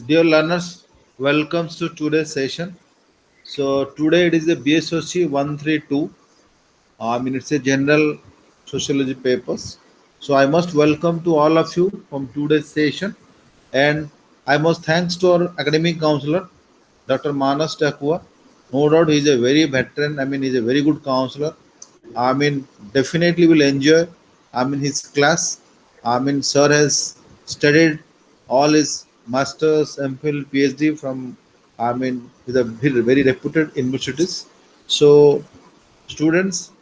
Dear learners, welcome to today's session. So today it is a BSOC 132. It's a general sociology papers. So I must welcome to all of you from today's session, and I must thanks to our academic counselor, Dr. Manas Dakua. No doubt he is a very veteran. He's a very good counselor. Definitely will enjoy. His class. Sir has studied all his masters, MPhil, PhD from. With a very reputed universities. So students,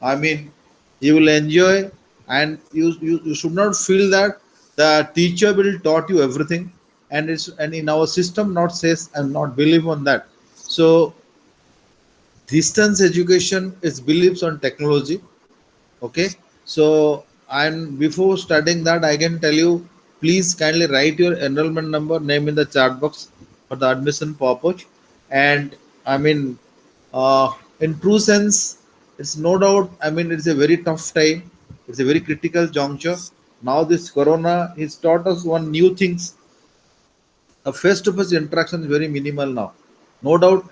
I mean, you will enjoy, and you should not feel that the teacher will taught you everything, and in our system not says and not believe on that. So distance education is believes on technology. Okay, so and before studying that, I can tell you, please kindly write your enrollment number name in the chat box for the admission purpose. And I mean, uh, in true sense, it's no doubt. It's a very tough time. It's a very critical juncture. Now this corona has taught us one new things. A face-to-face interaction is very minimal now. No doubt,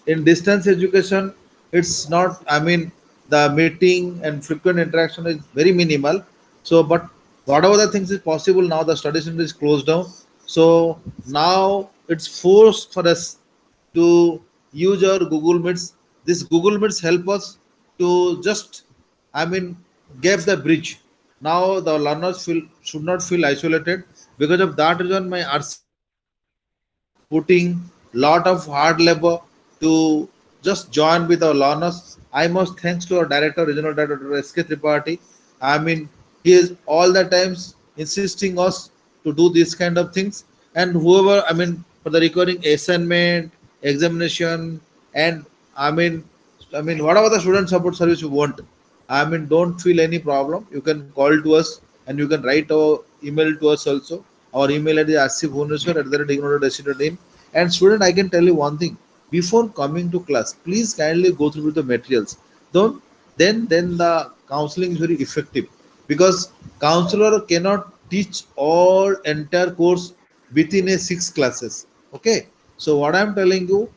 in distance education, it's not. The meeting and frequent interaction is very minimal. So, but whatever the things is possible now, the study center is closed down. So now it's forced for us to use our Google Meets. This Google Meets help us to just, I mean, gap the bridge. Now the learners feel should not feel isolated. Because of that reason, my RCS putting lot of hard labor to just join with our learners. I must thanks to our director, regional director SK Tripathi. He is all the times insisting us to do this kind of things. And whoever, for the recording assignment, examination, and I mean, whatever the student support service you want. Don't feel any problem. You can call to us and you can write our email to us also. Our email ID is asifbhubaneswar@ignou.ac.in. And student, I can tell you one thing. Before coming to class, please kindly go through the materials. Don't then the counseling is very effective, because counselor cannot teach all entire course within a six classes. Okay, so what I'm telling you,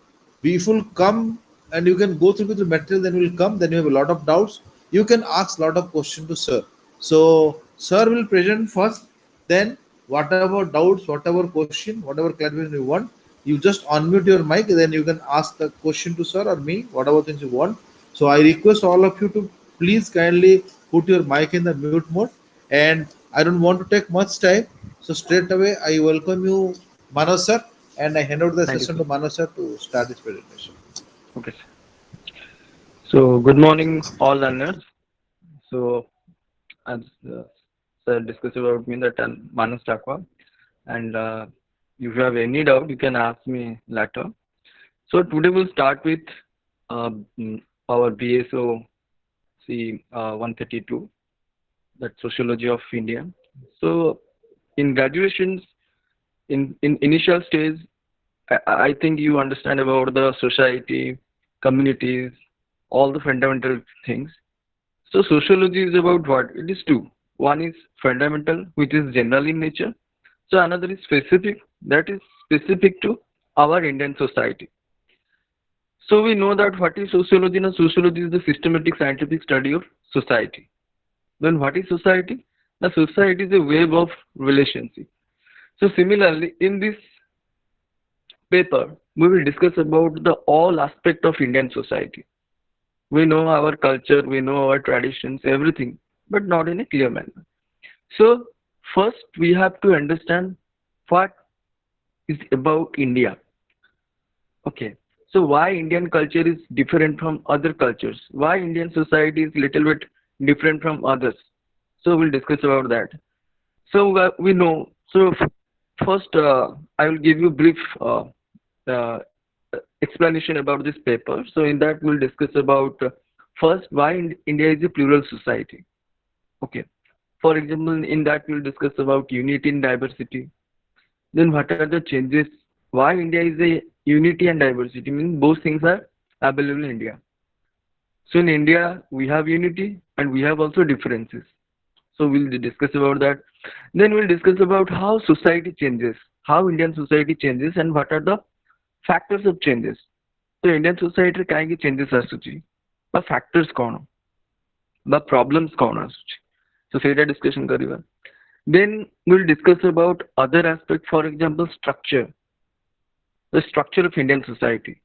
we will come and you can go through with the material, then will come, then you have a lot of doubts, you can ask lot of question to sir. So sir will present first, then whatever doubts, whatever question, whatever clarification you want, you just unmute your mic, then you can ask the question to sir or me, whatever things you want. So I request all of you to please kindly put your mic in the mute mode, and I don't want to take much time, so straight away I welcome you, Manas sir, and I hand over the Thank you, session sir. to Manas sir to start this presentation. Okay, sir. So, good morning, all learners. So, as sir discussed about me, that I'm Manas Dakua, and if you have any doubt, you can ask me later. So, today we'll start with uh, mm, our BSOC 132, that Sociology of India. So, in graduations, in initial stage, I think you understand about the society, communities, all the fundamental things. So sociology is about what? It is two. One is fundamental, which is general in nature. So another is specific, that is specific to our Indian society. So we know that what is sociology? Now sociology is the systematic scientific study of society. Then what is society? The society is a web of relationship. So similarly, in this paper, we will discuss about the all aspect of Indian society. We know our culture, we know our traditions, everything, but not in a clear manner. So first we have to understand what is about India. Okay. So why Indian culture is different from other cultures? Why Indian society is little bit different from others? So we'll discuss about that. So we know. So first, I will give you brief uh, explanation about this paper. So in that we'll discuss about first why India is a plural society. Okay. For example, in that we'll discuss about unity in diversity. Then what are the changes? Why India is a unity and diversity? Means both things are available in India. So in India we have unity and we have also differences. So we'll discuss about that. Then we'll discuss about how society changes. how Indian society changes and what are the factors of changes. So Indian society କାହିଁକି changes ଆସୁଛି ବା factors କ'ଣ ବା problems କ'ଣ ଆସୁଛି, so ସେଇଟା discussion କରିବା. Then we'll discuss about other aspect, for example structure, the structure of Indian society.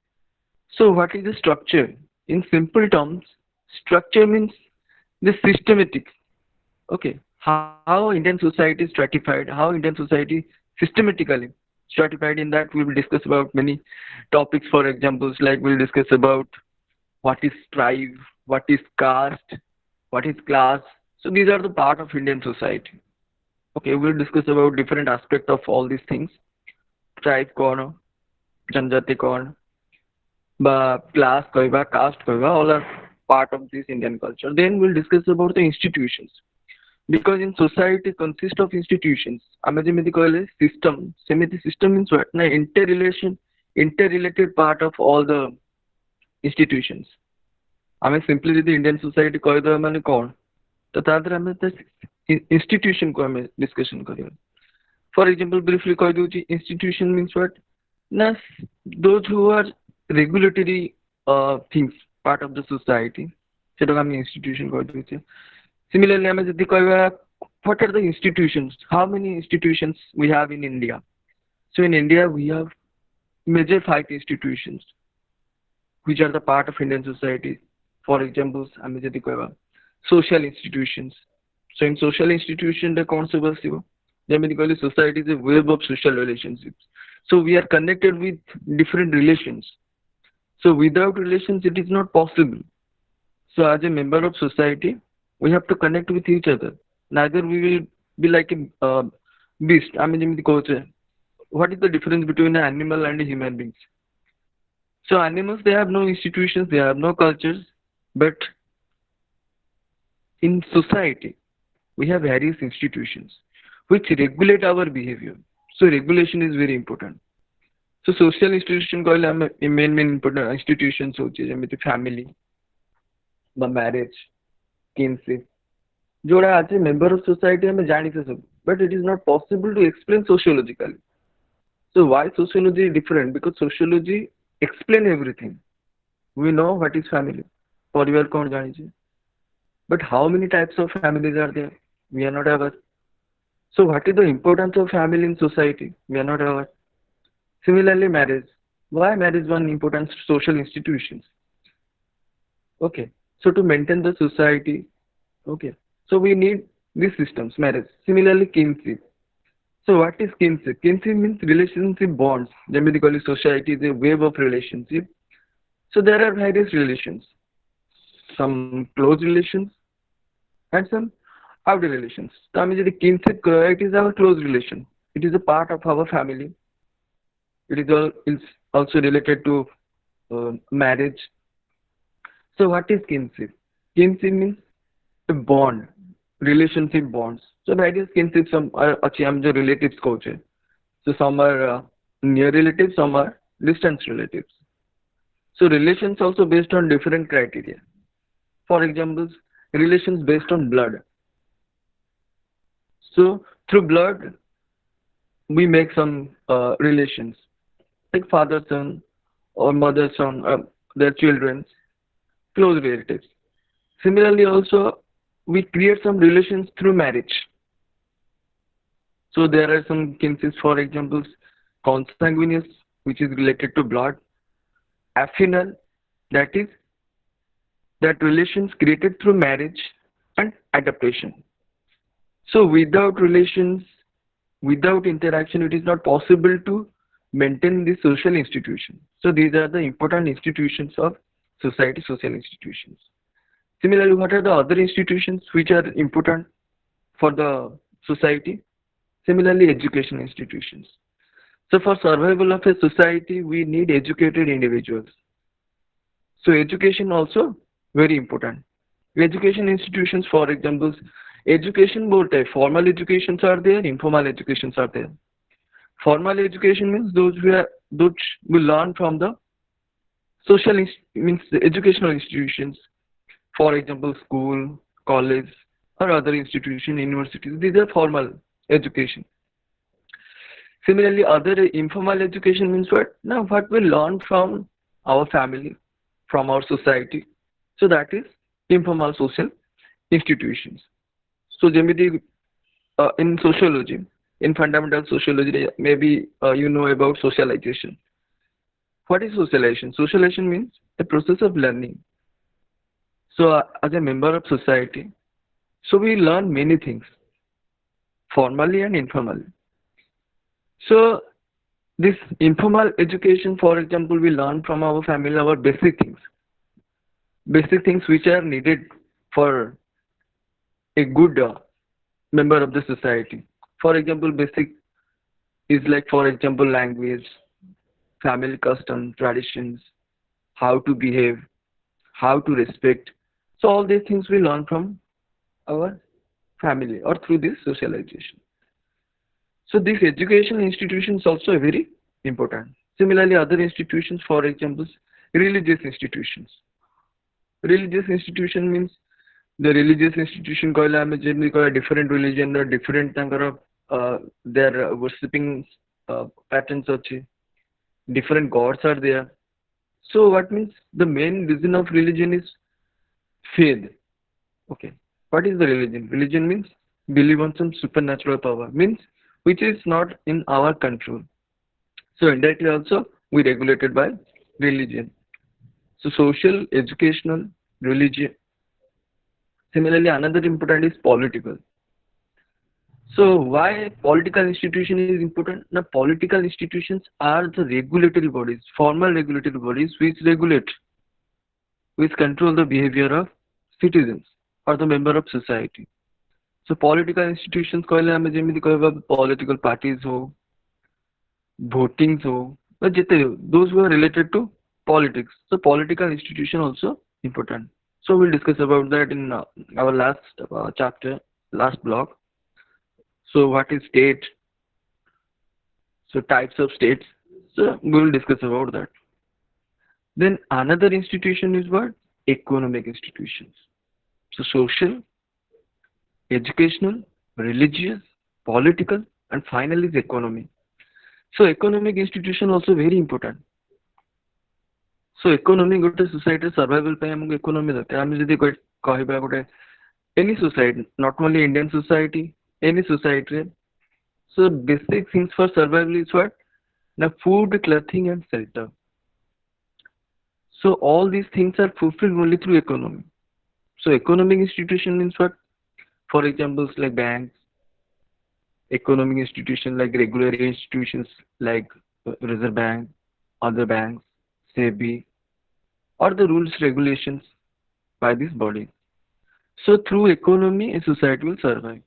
So what is the structure? In simple terms, structure means the systematic. Okay, how Indian society is stratified, how Indian society systematically stratified. In that we will discuss about many topics. For examples, like we'll discuss about what is tribe, what is caste, what is class. So these are the part of Indian society. Okay, we'll discuss about different aspects of all these things. Tribe कौन, जनजाति कौन, class କହିବା, caste କହିବା, all are part of this Indian culture. Then we'll discuss about the institutions. Because in society consists of institutions. ଆମେ ଯେମିତି କହିଲେ system, ସେମିତି system means what? Na interrelated part of all the institutions. ଆମେ simply ଯଦି Indian society କହିଦେବା ମାନେ କ'ଣ? ତ ତା ଦେହରେ ଆମେ institution କୁ ଆମେ discussion କରିବା. For example, briefly କହିଦେଉଛି, institution means what? Na those who are regulatory things, part of the society, ସେଟାକୁ ଆମେ institution କହିଦେଉଛେ. Similarly, ଆମେ ଯଦି କହିବା what are the institutions, how many institutions we have in India? So in India we have major 5 institutions which are the part of Indian society. For example, ଆମେ ଯଦି କହିବା social institutions. So in social institution ରେ କ'ଣ ସବୁ ଆସିବ? ଯେମିତି କହିଲେ society is a web of social relationships. So we are connected with different relations. So without relations it is not possible. So as a member of society we have to connect with each other. Neither we will be like a beast. I mean, what is the difference between an animal and a human beings? So animals, they have no institutions, they have no cultures, but in society we have various institutions which regulate our behavior. So regulation is very important. So social institution କହିଲେ ଆମେ main important institutions ହେଉଛି ଯେମିତି family ବା marriage, kinship, जोड़ा आज member of society ଆମେ ଜାଣିଛେ ସବୁ, but it is not possible to explain sociologically. So why sociology is different? Because sociology explain everything. We know what is family, परिवार कौन ଜାଣିଛେ, but how many types of families are there? We are not aware. So what is the importance of family in society? We are not aware. Similarly, marriage. Why marriage is one important social institutions? Okay. So to maintain the society, okay. So we need these systems, marriage. Similarly, kinship. So what is kinship? Kinship means relationship bonds. Generally, society is a web of relationship. So there are various relations. Some close relations and some outer relations. So kinship, it is our close relation. It is a part of our family. It is also related to marriage. So what is kinship? Kinship means a bond, relationship bonds. So various kinship, some are relatives coach. So some are near relatives, some are distant relatives. So relations also based on different criteria. For example, relations based on blood. So through blood, we make some relations, like father son or mother son, their children, close relatives. Similarly, also we create some relations through marriage. So there are some cases, for example, consanguineous, which is related to blood, affinal, that is that relations created through marriage, and adaptation. So without relations, without interaction, it is not possible to maintain the social institution. So these are the important institutions of society, social institutions. Similarly, what are the other institutions which are important for the society? Similarly, education institutions. So for survival of a society, we need educated individuals. So education also very important. Education institutions, for example, education both type, formal educations are there, informal educations are there. Formal education means those who learn from the social means the educational institutions. For example, school, college, or other institution, universities. These are formal education. Similarly, other informal education means what? Now, what we learn from our family, from our society. So that is informal social institutions. So, Jemiti, in sociology, in fundamental sociology, maybe you know about socialization. What is socialization? Socialization means a process of learning. So, as a member of society, so we learn many things, formally and informally. So, this informal education, for example, we learn from our family our basic things which are needed for a good member of the society. For example, basic is like, for example, language, family custom, traditions, how to behave, how to respect. So all these things we learn from our family or through this socialization. So these education institutions also are very important. Similarly, other institutions, for example, religious institutions. Religious institution means the religious institution କହିଲେ ଆମେ ଯେମିତି କହିବା different religion ର different ତାଙ୍କର their worshipping patterns ଅଛି, different gods are there. So what means the main reason of religion is faith. Okay, what is the religion? Religion means believe on some supernatural power, means which is not in our control. So indirectly also we regulated by religion. So social, educational, religion. Similarly, another important is political. So why political institution is important? Now political institutions are the regulatory bodies, formal regulatory bodies which regulate, which control the behavior of citizens or the member of society. So political institutions କହିଲେ ଆମେ ଯେମିତି କହିବା political parties हो, votings हो, ବା ଯେତେ those who are related to politics. So political institution also important. So we'll discuss about that in our last chapter, last block. So what is state? So types of states. So we will discuss about that. Then another institution is what? Economic institutions. So social, educational, religious, political, and finally is economy. So economic institution also very important. So economy ଗୋଟେ society survival ପାଇଁ ଆମକୁ economy ଦରକାର. ଆମେ ଯଦି କହିବା ଗୋଟେ any society, not only Indian society, any society. So basic things for survival is what? Now food, clothing, and shelter. So all these things are fulfilled only through economy. So economic institution means what? For examples like banks, economic institutions like regulatory institutions like Reserve Bank, other banks, SEBI, or the rules regulations by this body. So through economy, a society will survive.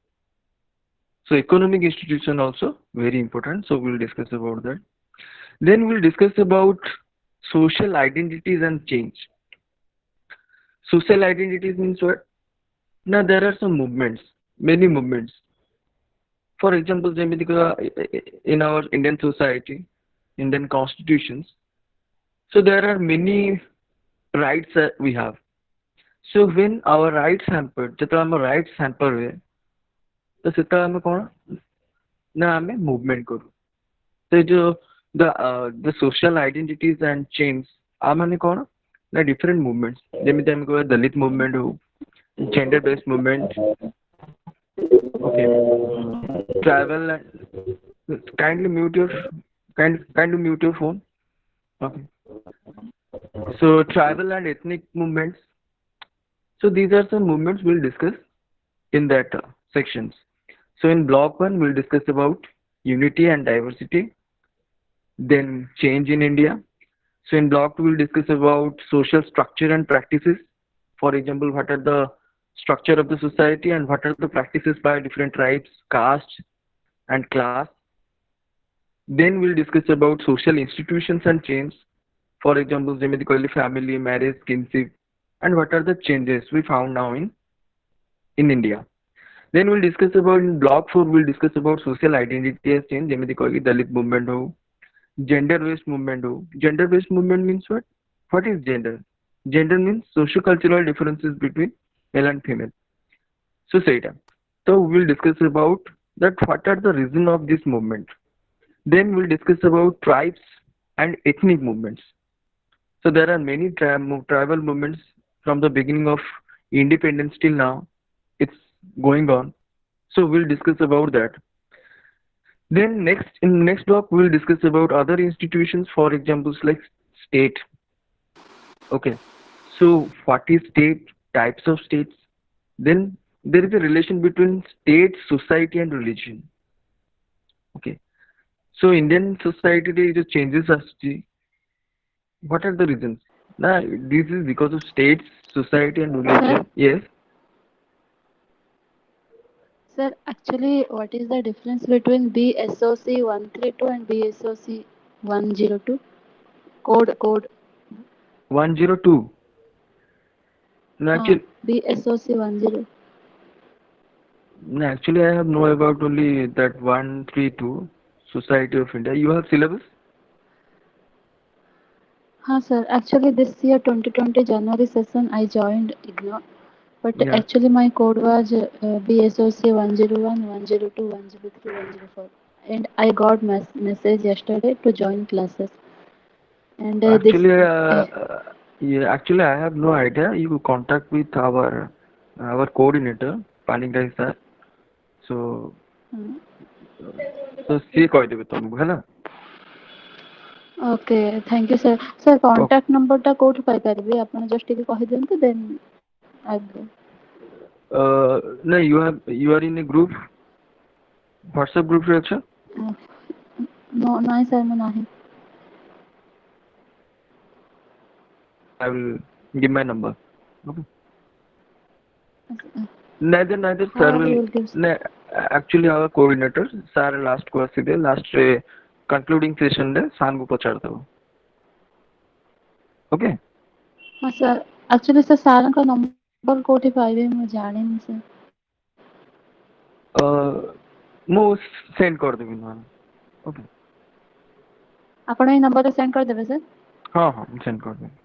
So economic institution also very important. So we'll discuss about that. Then we'll discuss about social identities and change. Social identities means what? Now there are some movements, many movements. For example, in our Indian society, Indian constitutions, so there are many rights that we have. So when our rights hampered, ଯେତେବେଳେ ଆମ rights hamper ହୁଏ, ତ ସେତେବେଳେ ଆମେ କଣ ନା ଆମେ movement କରୁ. So the social identities and change ଆ ମାନେ କଣ ନା different movements. ଯେମିତି ଆମେ କହିବା Dalit movement ହଉ, gender based movement, okay, travel and kindly mute your kindly mute your phone. Okay. So tribal and ethnic movements. So these are some movements we'll discuss in that sections. So in block 1 we'll discuss about unity and diversity, then change in India. So in block 2 we'll discuss about social structure and practices. For example, what are the structure of the society and what are the practices by different tribes, caste and class. Then we'll discuss about social institutions and change. For example, family, marriage, kinship, and what are the changes we found now in India. Then we'll discuss about in block 4 we'll discuss about social identity as change. Dalit movement ho, gender based movement ho. Gender based movement means what? What is gender? Gender means socio-cultural differences between male and female. So say that. So we'll discuss about that what are the reason of this movement. Then we'll discuss about tribes and ethnic movements. So there are many tribal movements from the beginning of independence till now. It's going on. So we'll discuss about that. Then next in next block we'll discuss about other institutions, for examples like state. Okay. So what is state? Types of states. Then there is a relation between state, society, and religion. Okay. So Indian society there is a changes as to what are the reasons? Nah, this is because of states, society, and Sir, religion. Yes. sir, actually, what is the difference between BSOC 132 and BSOC 102? Code. 102. No, BSOC 10. actually, I have know about only that 132 Society of India. You have syllabus? Sir. Actually, this year 2020 January session I joined IGNOU, but Yeah. actually my code was BSOC 101, 102, 103, 104, and I got message yesterday to join classes. And this. Actually, Uh, yeah, actually, I have no idea. You contact with our coordinator, Paningai sir. So, so ସିଏ କହିଦେବେ ତମକୁ ହେଲା. Okay thank you sir sir ଓ contact ନମ୍ବରଟା କେଉଁଠୁ ପାଇପାରିବି ଆପଣ just ଟିକେ କହିଦିଅନ୍ତୁ then I no, you are in a group, WhatsApp group ରେ ଅଛ? no ନାଇଁ ସାର୍ ମୁଁ ନାହିଁ I will give my number. Okay. Neither sir how you will. will give No, actually our coordinator sir last को ଆସିବେ last ରେ concluding session ରେ sir ଙ୍କୁ ପଚାରିଦେବ. Okay. ହଁ ସାର୍ ଆକ୍ଚୁଆଲି ସାର୍ ସାର୍ଙ୍କ ନମ୍ବର କେଉଁଠି ପାଇବି ମୁଁ ଜାଣିନି ସାର୍ ମୁଁ ସେଣ୍ଡ କରିଦେବି ନହେଲେ. Okay. ଆପଣ ଏଇ ନମ୍ବରରେ ସେଣ୍ଡ କରିଦେବେ ସାର୍ ହଁ ହଁ ମୁଁ ସେଣ୍ଡ କରିଦେବି.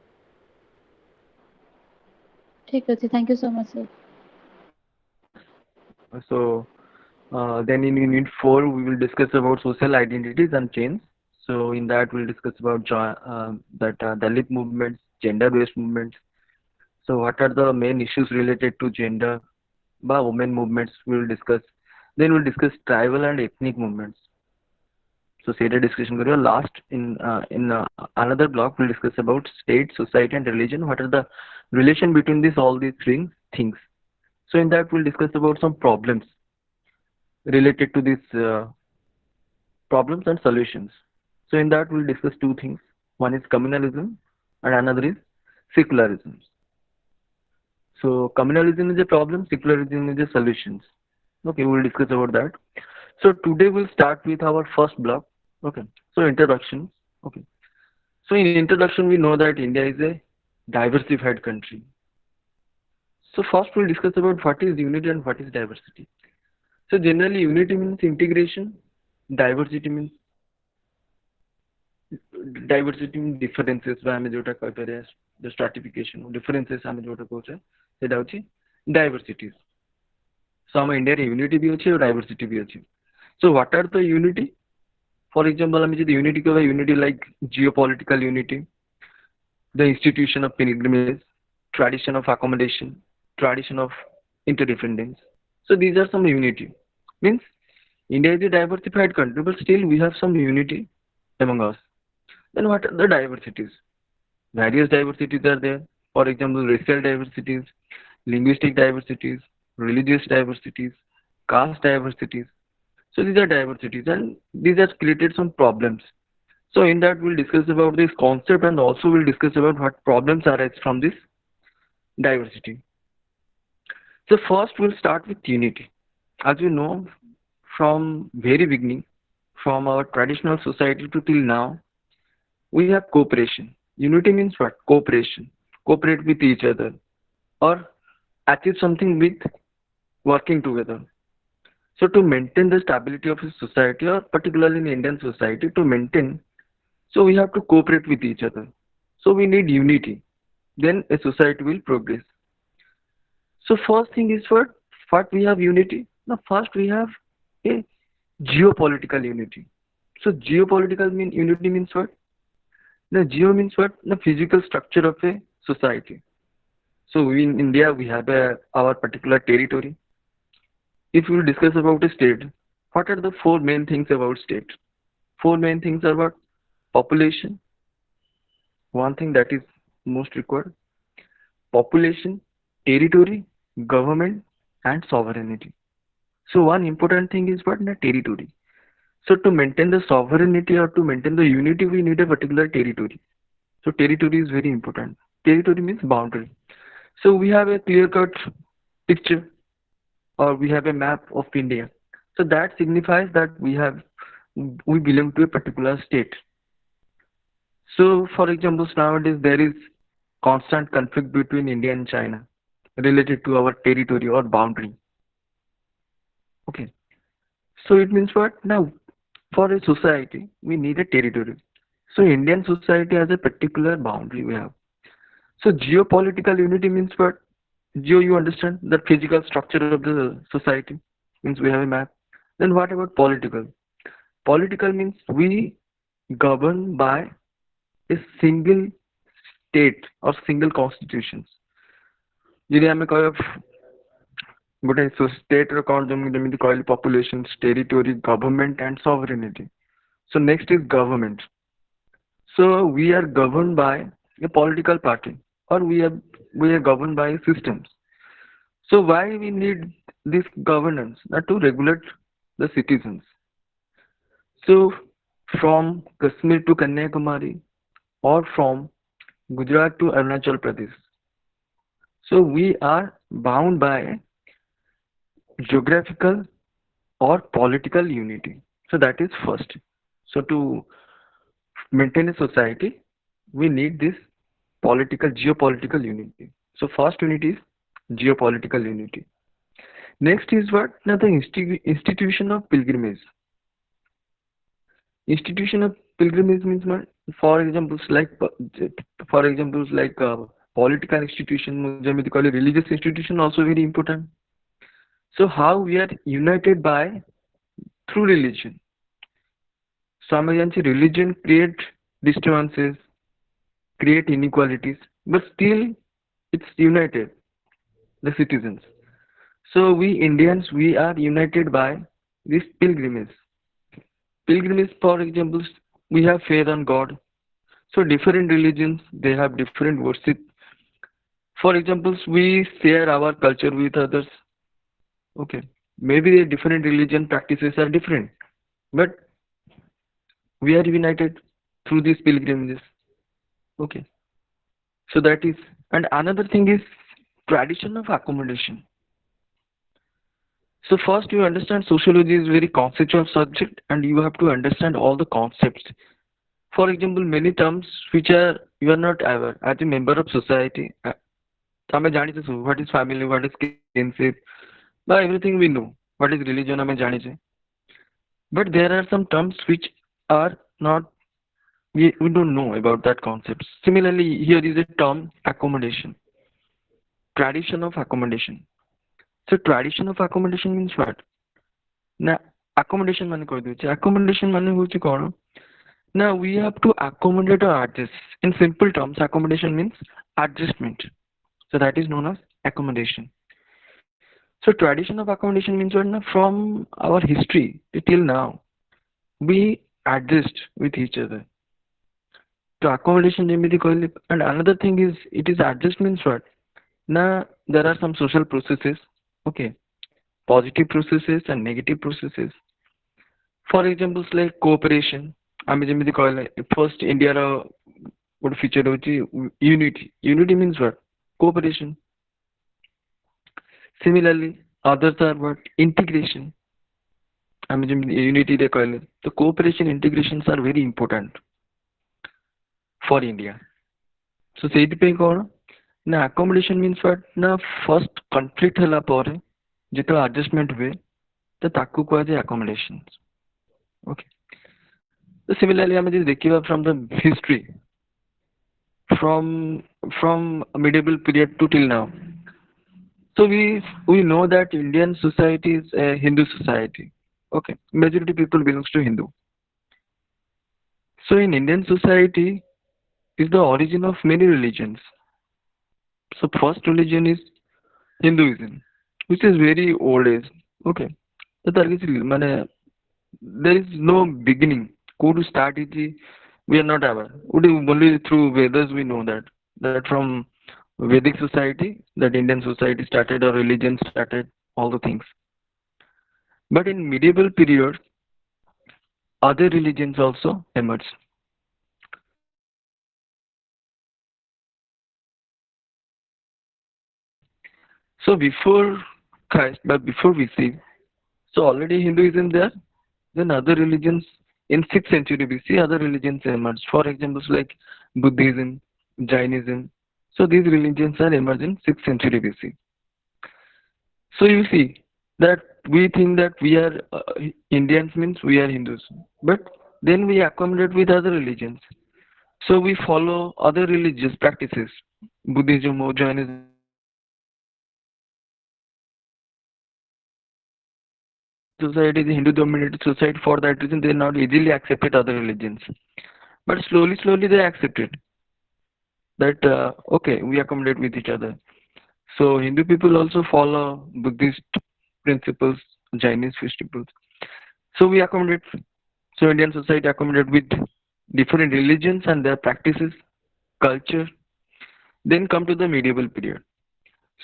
ଠିକ୍ ଅଛି thank you so much sir So then in unit 4 we will discuss about social identities and change. So in that we'll discuss about Dalit movements, gender-based movements. So what are the main issues related to gender? Women movements we will discuss. Then we'll discuss tribal and ethnic movements. So ସେଇଟା discussion କରିବା. Last in another block we'll discuss about state, society, and religion. What are the relation between all these things? So in that we'll discuss about some problems related to these problems and solutions. So in that we'll discuss two things. One is communalism and another is secularism. So communalism is a problem, secularism is a solutions. Okay, we'll discuss about that. So today we'll start with our first block. Okay. So introduction. Okay. So in introduction we know that India is a diversified country. So first we'll discuss about what is unity and what is diversity. So generally unity means integration, diversity means differences ବା ଆମେ ଯୋଉଟା କହିପାରିବା the stratification differences ଆମେ ଯୋଉଟା କହୁଛେ ସେଇଟା ହେଉଛି diversities. So ଆମ ଇଣ୍ଡିଆରେ unity ବି ଅଛି ଆଉ diversity ବି ଅଛି. So what are the unity? For example ଆମେ ଯଦି unity କହିବା unity like geopolitical unity, the institution of pilgrimage, tradition of accommodation, tradition of interdependence. So these are some unity. Means India is a diversified country, but still we have some unity among us. Then what are the diversities? Various diversities are there. For example, racial diversities, linguistic diversities, religious diversities, caste diversities. So these are diversities and these have created some problems. So in that we'll discuss about this concept and also we'll discuss about what problems arise from this diversity. So first we'll start with unity. As you know, from very beginning, from our traditional society to till now, we have cooperation. Unity means what? Cooperation. Cooperate with each other or achieve something with working together. So to maintain the stability of a society or particularly in Indian society to maintain, so we have to cooperate with each other. So we need unity. Then a society will progress. So first thing is what we have unity. Now first we have a geopolitical unity. So geopolitical unity means what? The geo means what? The physical structure of a society. So we in India we have our particular territory. If we discuss about a state, what are the four main things about state? Four main things are what? Population, one thing that is most required. Population, territory, government, and sovereignty. So one important thing is what? The territory. So to maintain the sovereignty or to maintain the unity, we need a particular territory. So territory is very important. Territory means boundary. So we have a clear-cut picture or we have a map of India. So that signifies that we belong to a particular state. So for example, nowadays there is constant conflict between India and China related to our territory or boundary. Okay. So it means what? Now for a society we need a territory. So Indian society has a particular boundary we have. So geopolitical unity means what? Geo, you understand the physical structure of the society means we have a map. Then what about political? Political means we govern by a single state or single constitutions. ଯଦି ଆମେ କହିବା ଗୋଟେ state ର କଣ ଯେମିତି କହିଲି populations, territory, government and sovereignty. So next is government. So we are governed by a political party or we are governed by systems. So why we need this governance? To regulate the citizens. So from Kashmir to Kanyakumari or from Gujarat to Arunachal Pradesh. So we are bound by geographical or political unity. So that is first. So to maintain a society, we need this geopolitical unity. So first unity is geopolitical unity. Next is what? Now the institution of pilgrimage. Institution of pilgrimage means what? For examples like political institution, religious institution also very important. So how we are united by through religion. So religion create disturbances, create inequalities, but still it's united the citizens. So we Indians we are united by this pilgrimage. Pilgrimage, for example, we have faith on God. So different religions they have different worship. For example, we share our culture with others. Okay, maybe the different religion practices are different, but we are united through these pilgrimages. Okay, so that is, and another thing is tradition of accommodation. So first you understand sociology is very conceptual subject and you have to understand all the concepts. For example, many terms which are you are not aware as a member of society. ଆମେ ଜାଣିଛେ ସବୁ what is family, what is kinship, but everything we know. What is religion ଆମେ ଜାଣିଛେ. But there are some terms which are not we don't know about that concept. Similarly, here is a term accommodation. Tradition of accommodation. So tradition of accommodation means what? Now accommodation ମାନେ କହିଦେଉଛି. Accommodation ମାନେ ହେଉଛି କ'ଣ? Now we have to accommodate or adjust. In simple terms, accommodation means adjustment. So that is known as accommodation. So tradition of accommodation means what? Now from our history till now, we adjust with each other. So accommodation ଯେମିତି କହିଲି, and another thing is it is adjust means what? Now there are some social processes. Okay, positive processes and negative processes. For examples like cooperation. ଆମେ ଯେମିତି କହିଲେ first Indiaର ଗୋଟେ feature ହେଉଛି unity. Unity means what? Cooperation. Similarly, others are what? Integration. ଆମେ ଯେମିତି unityରେ କହିଲେ ତ cooperation integrations are very important for India. So ସେଇଥିପାଇଁ କ'ଣ ନା accommodation means what? ନା first conflict ହେଲା ପରେ ଯେତେବେଳେ adjustment ହୁଏ ତ ତାକୁ କୁହାଯାଏ accommodation. Okay. So similarly, ଆମେ ଯଦି ଦେଖିବା from the history, from medieval period to till now. So we know that Indian society is a Hindu society. Okay, majority people belongs to Hindu. So in Indian society is the origin of many religions. So first religion is Hinduism, which is very old age. Okay. So তার কিছু মানে there is no beginning. Could start it? We are not aware. Only through Vedas we know that from Vedic society, that Indian society started or religion started, all the things. But in medieval period, other religions also emerged. So before Christ, but before we see, so already Hinduism there, then other religions in 6th century BC, other religions emerged. For examples like Buddhism, Jainism. So these religions are emerged in 6th century BC. So you see that we think that we are Indians means we are Hindus, but then we accommodate with other religions. So we follow other religious practices, Buddhism or Jainism or society is a Hindu dominated society. For that reason, they not easily accepted other religions. But slowly they accepted that okay, we accommodate with each other. So Hindu people also follow Buddhist principles, Chinese festivals. So we accommodate. So Indian society accommodate with different religions and their practices, culture. Then come to the medieval period.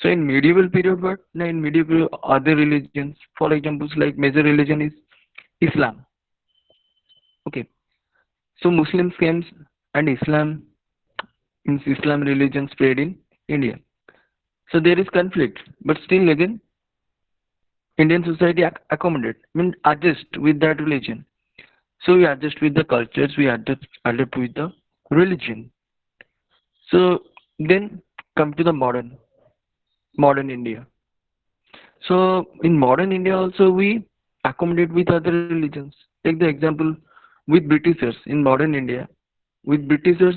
So in medieval period, what? Now in medieval other religions, for examples like major religion is Islam. Okay. So Muslims came and Islam means Islam religion spread in India. So there is conflict, but still again Indian society accommodate, mean adjust with that religion. So we adjust with the cultures, we adapt with the religion. So then come to the modern India. So in modern India also we accommodate with other religions. Take the example with Britishers in modern India. With Britishers,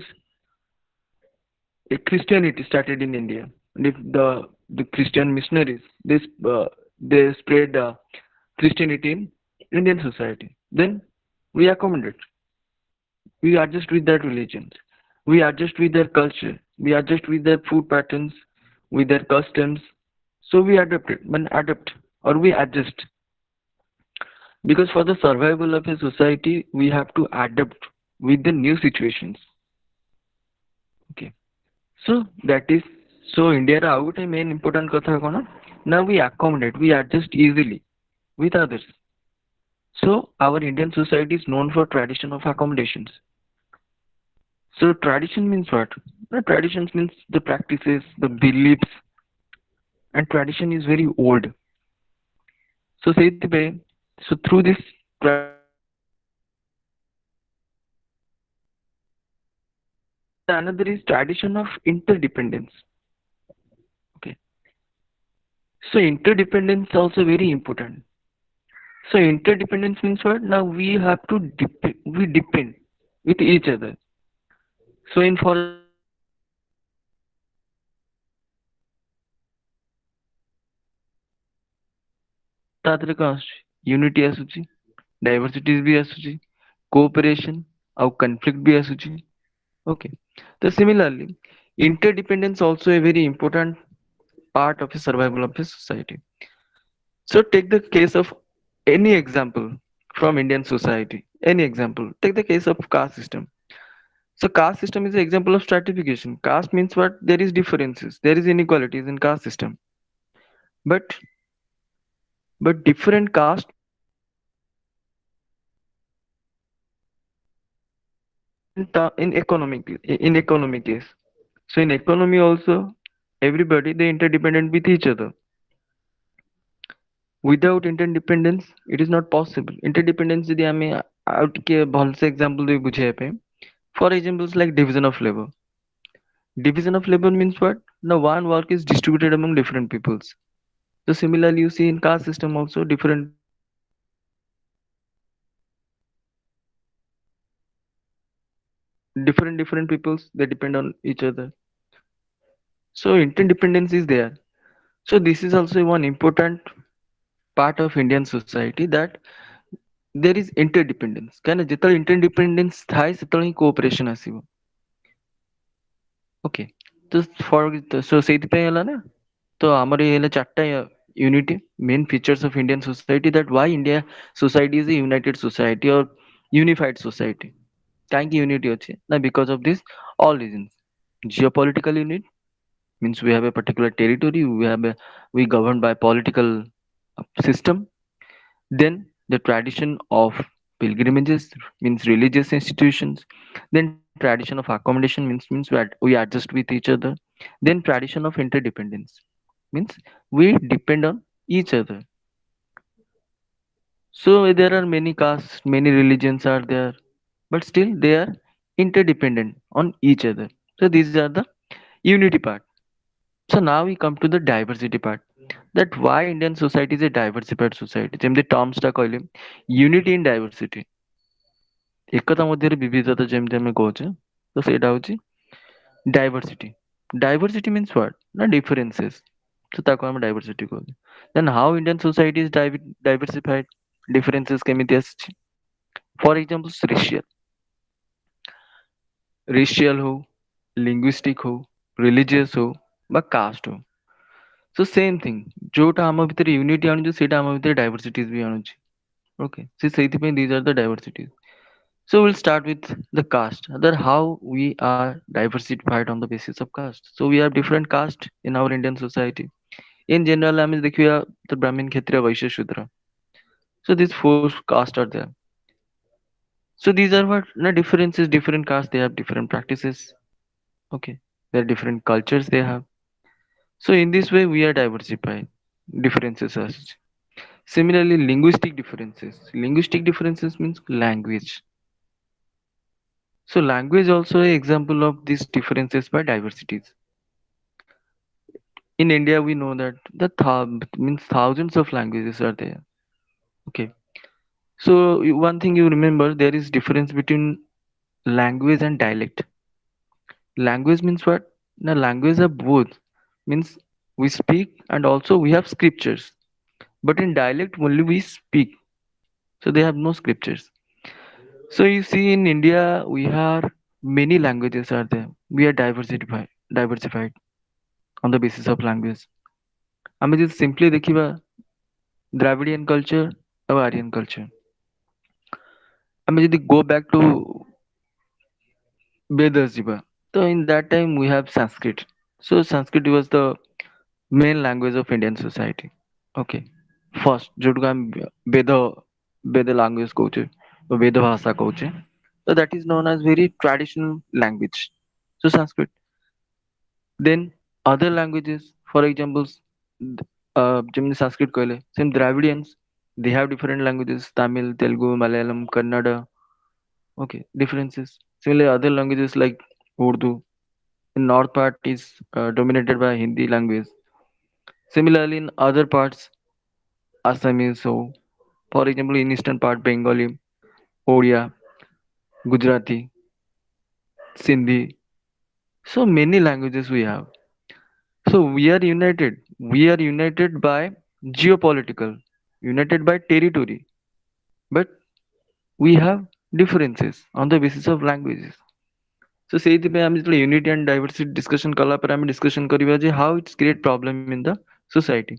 Christianity started in India. And if the Christian missionaries they spread Christianity in Indian society, then we accommodate. We adjust with that religion. We adjust with their culture. We adjust with their food patterns, with their customs. So we adapt it, when adapt or we adjust. Because for the survival of a society, we have to adapt with the new situations. Okay. So that is so India ର ଆଉ ଗୋଟେ main important କଥା କଣ? Now we accommodate, we adjust easily with others. So our Indian society is known for tradition of accommodations. So tradition means what? Traditions means the practices, the beliefs, and tradition is very old. So ସେଇଥିପାଇଁ so through this tradition we accommodate with other religions. The another is tradition of interdependence. Okay. So interdependence also very important. So interdependence means what? Now we have to we depend with each other. So in for example, ତା ଦେହରେ କଣ ଆସୁଛି? Unity ଆସୁଛି, diversities ବି ଆସୁଛି, cooperation ଆଉ conflict ବି ଆସୁଛି. Okay. So similarly, interdependence also a very important part of the survival of a society. So take the case of any example from Indian society. Any example. Take the case of caste system. So caste system is an example of stratification. Caste means what? There is differences. There is inequalities in caste system. But different caste in economic case. So in economy also everybody they interdependent with each other. Without interdependence it is not possible. Interdependence ଯଦି ଆମେ ଆଉ ଟିକେ ଭଲସେ example ଦେଇ ବୁଝେଇବା ପାଇଁ for examples like division of labor. Division of labor means what? Now one work is distributed among different peoples. So similarly you see in caste system also different peoples they depend on each other. So interdependence is there. So this is also one important part of Indian society that there is interdependence କାହିଁକିନା ଯେତେବେଳେ interdependence ଥାଏ ସେତେବେଳେ ହିଁ cooperation ଆସିବ। Okay ତ so ସେଇଥିପାଇଁ ହେଲା ନା ତ ଆମର ଇଏ ହେଲା ଚାରିଟା unity main features of Indian society that why India society is a united society or unified society। କାହିଁକି ୟୁନିଟି ଅଛି ନା because of this all reasons। geopolitical unit means we have a particular territory, we governed by political system, then the tradition of pilgrimages means religious institutions, then tradition of accommodation means we adjust with each other, then tradition of interdependence means we depend on each other. So there are many castes, many religions are there, but still they are interdependent on each other. So these are the unity part. So now we come to the diversity part. That why Indian society is a diversified society. ଯେମିତି terms ଟା କହିଲେ unity in diversity। ଏକତା ମଧ୍ୟରେ ବିବିଧତା ଯେମିତି ଆମେ କହୁଛେ ତ ସେଇଟା ହଉଛି diversity। Diversity means what? ନା differences। ତ ତାକୁ ଆମେ diversity କହୁଛେ। Then how Indian society is diversified? Differences କେମିତି ଆସିଛି? For example, racial ହଉ, linguistic ହଉ, religious ହଉ ବା caste ହଉ। So same thing ଯୋଉଟା ଆମ ଭିତରେ ୟୁନିଟି ଆଣୁଛି ସେଇଟା ଆମ ଭିତରେ ଡାଇଭରସିଟିଜ ବି ଆଣୁଛି। Okay, so ସେଇଥିପାଇଁ these are the diversities। So we'll start with the caste, that how we are diversified on the basis of caste। So we have different caste in our Indian society। In general ଆମେ ଦେଖିବା ତ ବ୍ରାହ୍ମଣ କ୍ଷତ୍ରିୟ ବୈଶ୍ୟ ଶୂଦ୍ର। So these four castes are there। So these are what na differences, different castes they have different practices। Okay, there are different cultures they have। So in this way we are diversified, differences are such। Similarly, linguistic differences. Linguistic differences means language। So language also a example of these differences by diversities। In India, we know that means thousands of languages are there। Okay. So one thing you remember, there is difference between language and dialect। Language means what? Now language are both means we speak and also we have scriptures. But in dialect only we speak. So they have no scriptures। So you see in India we have many languages are there। We are diversified on the basis of language। ଆମେ ଯଦି simply ଦେଖିବା Dravidian culture ଆଉ Aryan culture। ଆମେ ଯଦି go back to Vedas ଯିବା ତ in that time we have Sanskrit। So Sanskrit was the main language of Indian society। Okay, first ଯୋଉଟାକୁ ଆମେ ବେଦ language କହୁଛେ ବା ବେଦ ଭାଷା କହୁଛେ so that is known as very traditional language। So Sanskrit, then other languages for examples ଯେମିତି Sanskrit କହିଲେ same Dravidians they have different languages Tamil, Telugu, Malayalam, Kannada। Okay, differences। Similarly other languages like Urdu in north part is dominated by Hindi language। Similarly in other parts Assamese, so for example in eastern part Bengali, Odia, Gujarati, Sindhi। So many languages we have। So we are united by geopolitical, united by territory, but we have differences on the basis of languages। So ସେଇଥିପାଇଁ ଆମେ ଯେତେବେଳେ unity and diversity discussion କଲା ପରେ ଆମେ discussion କରିବା ଯେ how it's create problem in the society।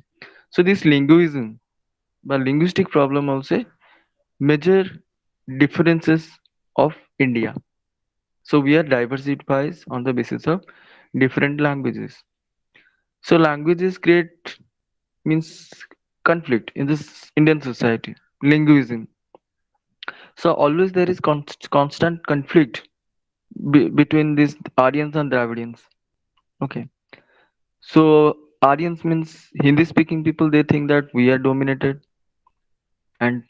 So this linguism ବା linguistic problem also major differences of India। So we are diversified on the basis of different languages। So languages create means conflict in this Indian society, linguism। So always there is constant conflict between these Aryans and Dravidians। Okay, so Aryans means Hindi speaking people, they think that we are dominated, and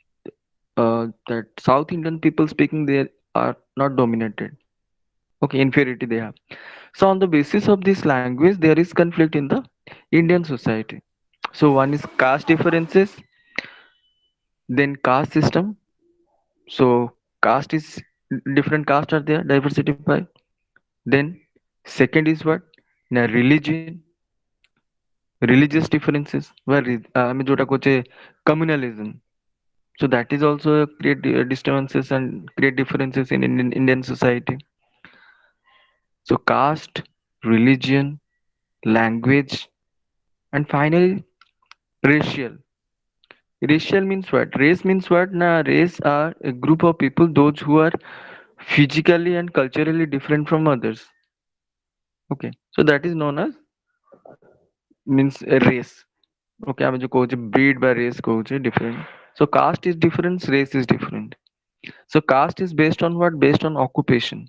that South Indian people speaking they are not dominated। Okay, inferiority they have। So on the basis of this language, there is conflict in the Indian society। So one is caste differences, then caste system। So caste is different castes are there, diversity by. Then second is what? Now religion, religious differences where ଆମେ ଯୋଉଟା କହୁଛେ communalism। So that is also create disturbances and create differences in Indian society. So caste, religion, language, and finally racial. Racial means what? Race means what? Now race are a group of people those who are physically and culturally different from others. Okay, so that is known as means a race. Okay, ଆମେ ଯୋଉ କହୁଛେ breed by race କହୁଛେ different. So caste is different, race is different. So caste is based on what? Based on occupation.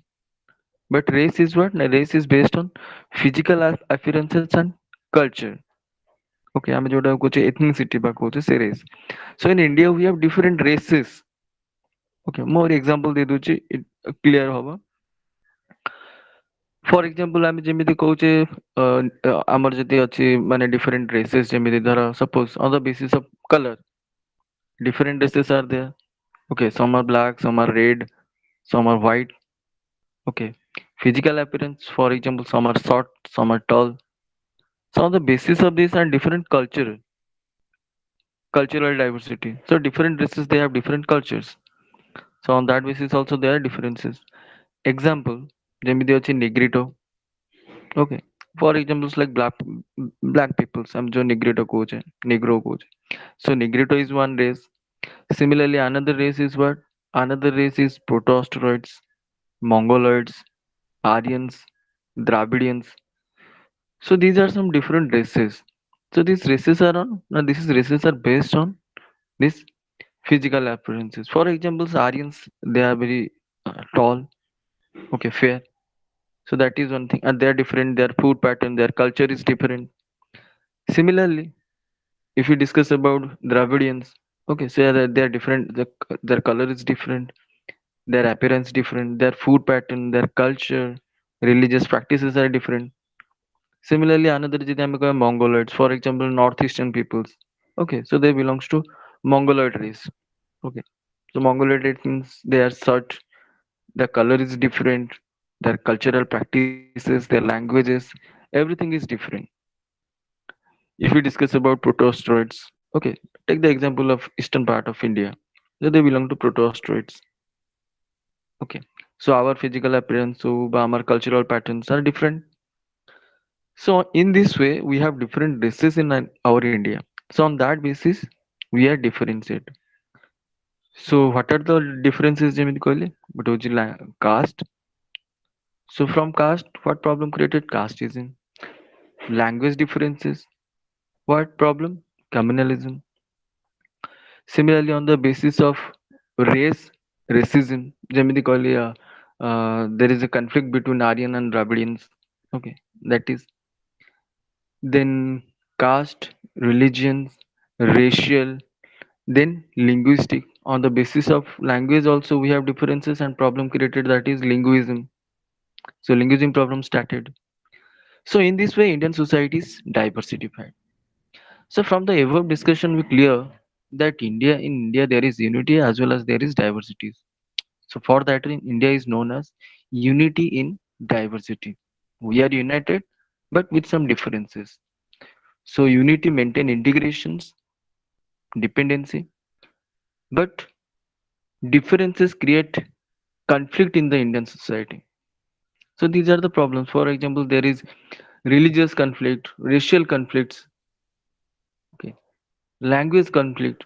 But race is what? Race is based on physical appearances and culture. Okay, ଆମେ ଯୋଉଟା କହୁଛେ ethnicity ବା କହୁଛେ ସେ race. So in India we have different races. Okay, more example ଦେଇ ଦଉଛି clear ହବ. For example ଆମେ ଯେମିତି କହୁଛେ ଆମର ଯଦି ଅଛି ମାନେ different races ଯେମିତି ଧର suppose on the basis of color different races are there. Okay, some are black, some are red, some are white. Okay, physical appearance, for example, some are short, some are tall. So on the basis of this and different cultural diversity. So different races they have different cultures. So on that basis also there are differences. Example, ଯେମିତି ଅଛି negrito. Okay. For examples like black peoples, I'm जो negrito କହୁଛେ, negro କହୁଛେ. So negrito is one race. Similarly, another race is what? Another race is Protosteroids, Mongoloids, Aryans, Dravidians. So these are some different races. So these races are on. Now these races are based on this physical appearances. For example, Aryans they are very tall, okay, fair. So that is one thing, and they are different. Their food pattern, their culture is different. Similarly, if we discuss about Dravidians, okay, so they are different. Their color is different, their appearance different, their food pattern, their culture, religious practices are different. Similarly, another jiti ame kaha Mongoloids, for example, northeastern peoples. Okay, so they belongs to Mongoloid race. Okay, so Mongoloid race means they are such, their color is different, their cultural practices, their languages, everything is different. If we discuss about protosteroids, okay, take the example of eastern part of India. So they belong to protosteroids. Okay, so our physical appearance, so our cultural patterns are different. So in this way, we have different races in our India. So on that basis, we are differentiated. So what are the differences, Jamil Kohli? But caste. So from caste, what problem created? Casteism. Language differences. What problem? Communalism. Similarly, on the basis of race, racism, Jamil Kohli, there is a conflict between Aryan and Dravidians. Okay, that is. Then caste, religions, racial, then linguistic. On the basis of language also we have differences and problem created, that is linguism. So linguism problem started. So in this way Indian society is diversified. So from the above discussion we clear that in India there is unity as well as there is diversity. So for that reason India is known as unity in diversity. We are united but with some differences. So unity maintain integrations, dependency, but differences create conflict in the Indian society. So these are the problems. For example, there is religious conflict, racial conflicts, okay, language conflict.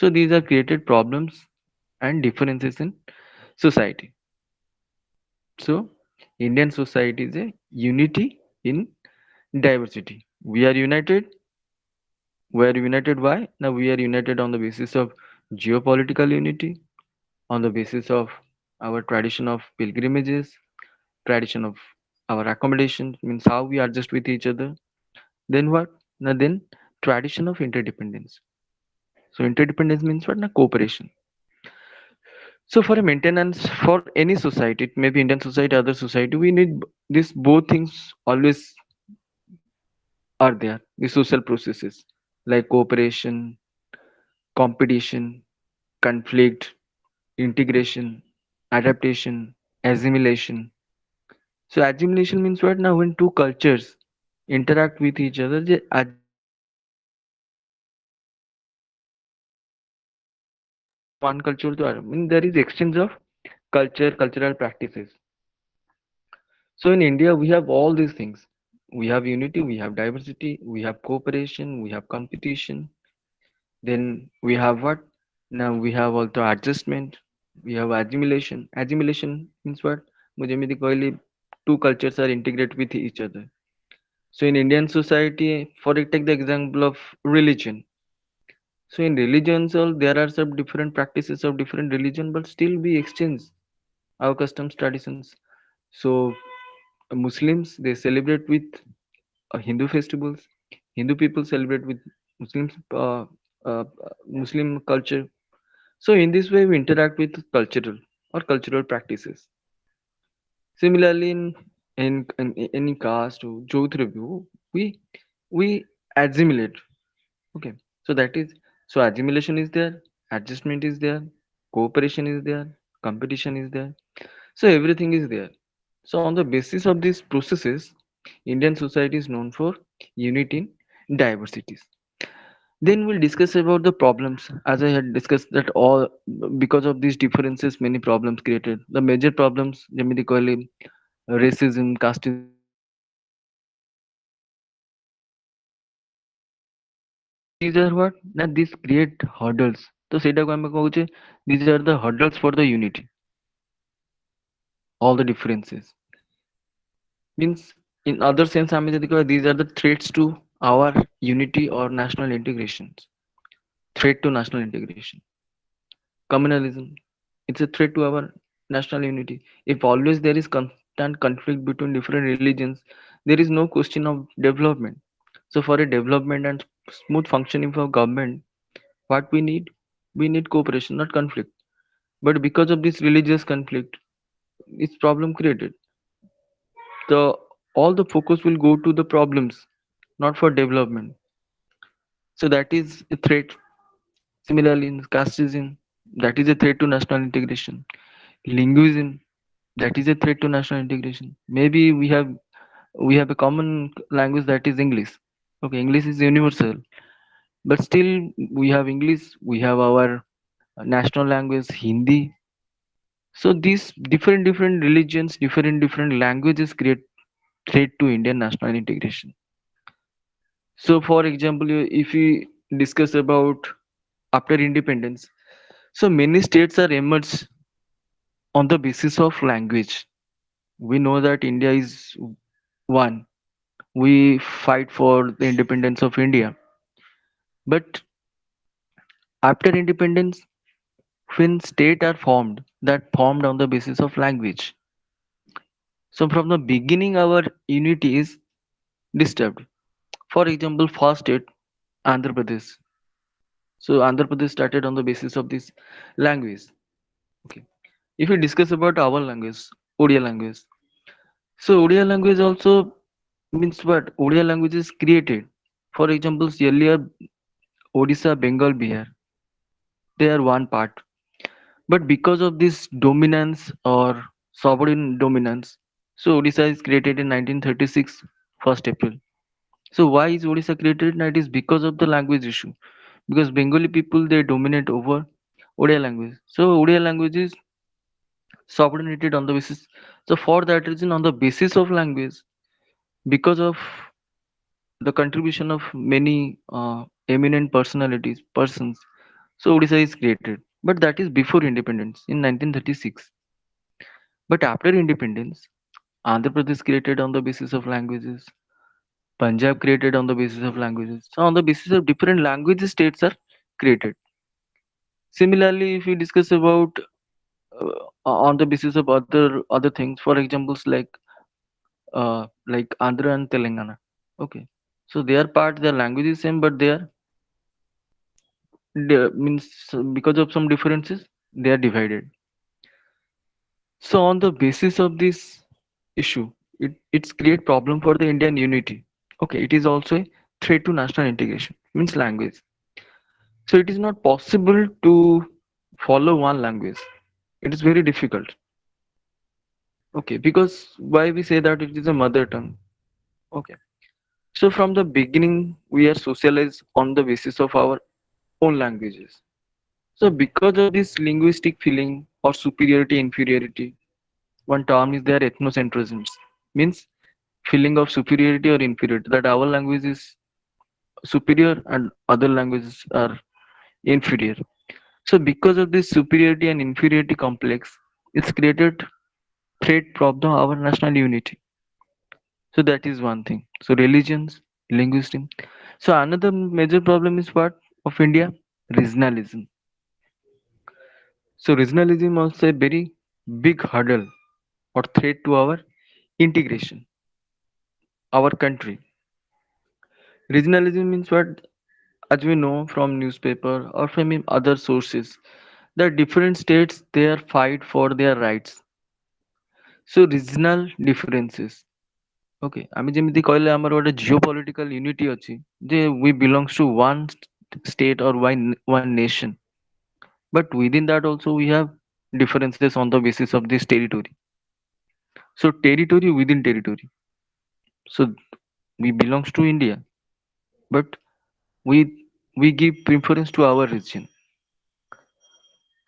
So these are created problems and differences in society. So Indian society is a unity in diversity. We are united. We are united why? Now we are united on the basis of geopolitical unity, on the basis of our tradition of pilgrimages, tradition of our accommodation, means how we adjust with each other. Then what? Now then tradition of interdependence. So interdependence means what? Now cooperation. So for a maintenance for any society, it may be Indian society, other society, we need this both things always are there. The social processes like cooperation, competition, conflict, integration, adaptation, assimilation. So assimilation means what? Now when two cultures interact with each other, they assimilate with each other. one culture to other. I mean, there is exchange of culture, cultural practices. So in India, we have all these things. We have unity, we have diversity, we have cooperation, we have competition. Then we have what? Now we have also adjustment. We have assimilation. Assimilation means what? मुझे एମିତି କହିଲି two cultures are integrated with each other. So in Indian society, for take the example of religion. So in religions, all there are some different practices of different religion, but still we exchange our customs traditions. So Muslims they celebrate with Hindu festivals. Hindu people celebrate with Muslims Muslim culture. So in this way we interact with cultural or cultural practices. Similarly in any caste or youth review we assimilate. Okay. So that is so assimilation is there, adjustment is there, cooperation is there, competition is there. So everything is there. So on the basis of these processes, Indian society is known for unity in diversities. Then we'll discuss about the problems. As I had discussed that all because of these differences, many problems created. The major problems, Jamidi Kohli, racism, casteism, so these are what? Now these create hurdles. So ସେଇଟାକୁ ଆମେ କହୁଛେ these are the hurdles for the unity. All the differences means in other sense ଆମେ ଯଦି କହିବା these are the threats to our unity or national integration. Threat to national integration. Communalism. It's a threat to our national unity. If always there is constant conflict between different religions, there is no question of development. So for a development and smooth functioning for government, what we need? We need cooperation, not conflict. But because of this religious conflict, it's problem created. The all the focus will go to the problems, not for development. So that is a threat. Similarly, in casteism, that is a threat to national integration. Linguism, that is a threat to national integration. Maybe we have a common language that is English. Okay, English is universal, but still we have English. We have our national language Hindi. So these different religions, different languages create threat to Indian national integration. So for example, if we discuss about after independence, so many states are emerged on the basis of language. We know that India is one. We fight for the independence of India. But after independence, when states are formed, that formed on the basis of language. So from the beginning, our unity is disturbed. For example, first state, Andhra Pradesh. So Andhra Pradesh started on the basis of this language. Okay. If we discuss about our language, Odia language. So Odia language also means what? Odia language is created. For example, earlier Odisha, Bengal, Bihar, they are one part. But because of this dominance or sovereign dominance, so Odisha is created in 1936, 1st April. So why is Odisha created? It is because of the language issue. Because Bengali people they dominate over Odia language. So Odia language is sovereignated on the basis. So for that reason, on the basis of language, because of the contribution of many eminent personalities, persons, so Odisha is created. But that is before independence in 1936. But after independence, Andhra Pradesh created on the basis of languages. Punjab created on the basis of languages. So on the basis of different languages, states are created. Similarly, if we discuss about on the basis of other things, for examples like Andhra and Telangana. Okay, so their part, their language is same, but they means because of some differences, they are divided. So on the basis of this issue, it's create problem for the Indian unity. Okay, it is also a threat to national integration. Means language. So it is not possible to follow one language. It is very difficult. Okay, because why we say that it is a mother tongue. Okay. So from the beginning, we are socialized on the basis of our own languages. So because of this linguistic feeling or superiority inferiority, one term is there ethnocentrism, means feeling of superiority or inferiority, that our language is superior and other languages are inferior. So because of this superiority and inferiority complex, it's created threat problem our national unity. So that is one thing. So religions, linguistic. So another major problem is what of India? Regionalism. So regionalism also a very big hurdle or threat to our integration, our country. Regionalism means what? As we know from newspaper or from other sources, the different states there fight for their rights. So regional differences. Okay, ଆମେ ଯେମିତି କହିଲେ ଆମର ଗୋଟେ ଜିଓପଲିଟିକାଲ unity ଅଛି ଯେ we belongs to one state or one nation, but within that also we have differences on the basis of this territory. So territory within territory. So we belongs to India, but we give preference to our region.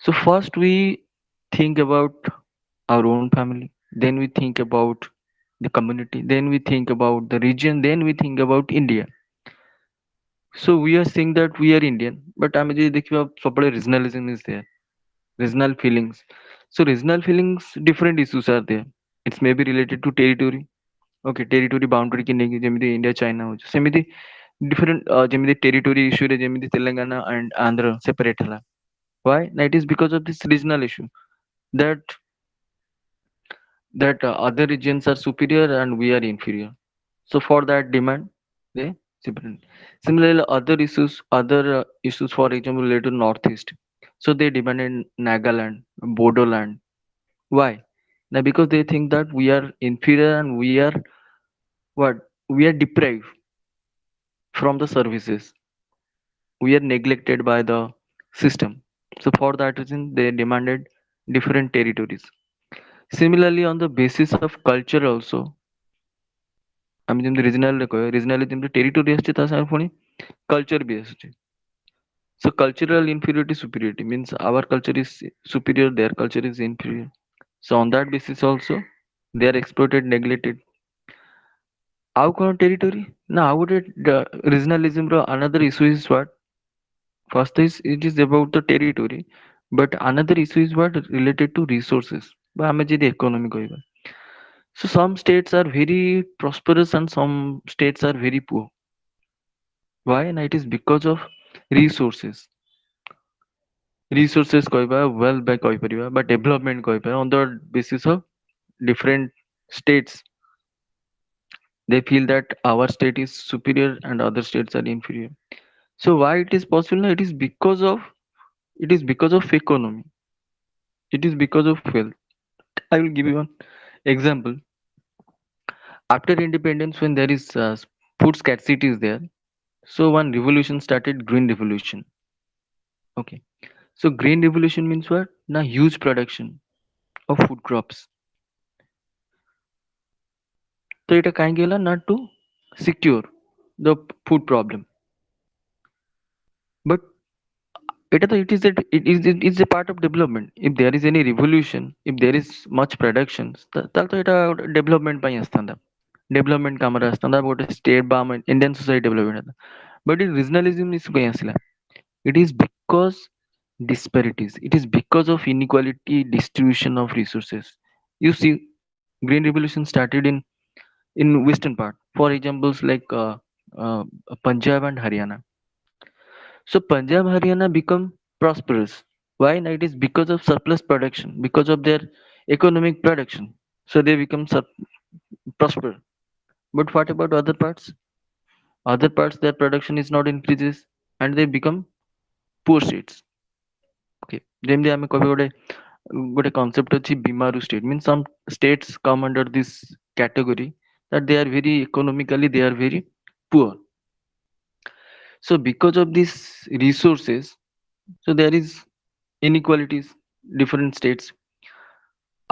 So first we think about our own family, then we think about the community, then we think about the region, then we think about India. So we are saying that we are Indian, but ଆମେ ଯଦି ଦେଖିବା ସବୁବେଳେ regionalism is there, regional feelings. So regional feelings, different issues are there. It's maybe related to territory. Okay, territory boundary କି ନେଇକି ଯେମିତି India China ହଉଛି ସେମିତି different ଯେମିତି territory issue ରେ ଯେମିତି ତେଲେଙ୍ଗାନା and ଆନ୍ଧ୍ର separate ହେଲା. Why? That is because of this regional issue, that other regions are superior and we are inferior. So for that demand, they separate. Similarly, other issues, for example, related to Northeast. So they demanded Nagaland, Bodoland. Why? Now because they think that we are inferior and we are what? We are deprived from the services. We are neglected by the system. So for that reason, they demanded different territories. Similarly, on the basis of culture also, ଆମେ ଯେମିତି ରିଜନାଲରେ କହିବା ରିଜନାଲରେ ଯେମିତି territory ଆସୁଛି ତା ସାଙ୍ଗରେ ପୁଣି culture ବି ଆସୁଛି. So cultural inferiority superiority means our culture is superior, their culture is inferior. So on that basis also they are exploited, neglected. ଆଉ କଣ ଟେରିଟୋରି ନା ଆଉ ଗୋଟେ ରିଜନାଲିଜମ ର another issue is what? First is it is about the territory, but another issue is what related to resources. ବା ଆମେ ଯଦି economy କହିବା. So some states are very prosperous and some states are very poor. Why? And it is because of resources. Resources କହିବା well by କହିପାରିବା ବା development କହିପାରିବା on the basis of different states. They feel that our state is superior and other states are inferior. So why it is possible? It is because of economy. It is because of wealth. I will give you one example. After independence, when there is food scarcity is there, so one revolution started, green revolution. Okay, so green revolution means what? Now huge production of food crops. So it କାହିଁକି ହେଲା not to secure the food problem, but it is a part of development. If there is any revolution, if there is much production, ତାହେଲେ ତ ଏଇଟା ଗୋଟେ development ପାଇଁ ଆସିଥାନ୍ତା, development କାମରେ ଆସିଥାନ୍ତା, ଗୋଟେ state ବା ଆମ Indian society development ହେଇଥାନ୍ତା. But it regionalism issue କାଇଁ ଆସିଲା? It is because disparities. It is because of inequality distribution of resources. You see, green revolution started in western part. For examples like uh, Punjab and Haryana. So Punjab, Haryana become prosperous. Why? And it is because of surplus production, because of their economic production. So they become prosper. But what about other parts? Other parts, their production is not increases and they become poor states. Okay. ଯେମିତି ଆମେ କହିବା ଗୋଟେ concept ଅଛି bimaru state, means some states come under this category that they are very economically they are very poor. So because of these resources, so there is inequalities different states.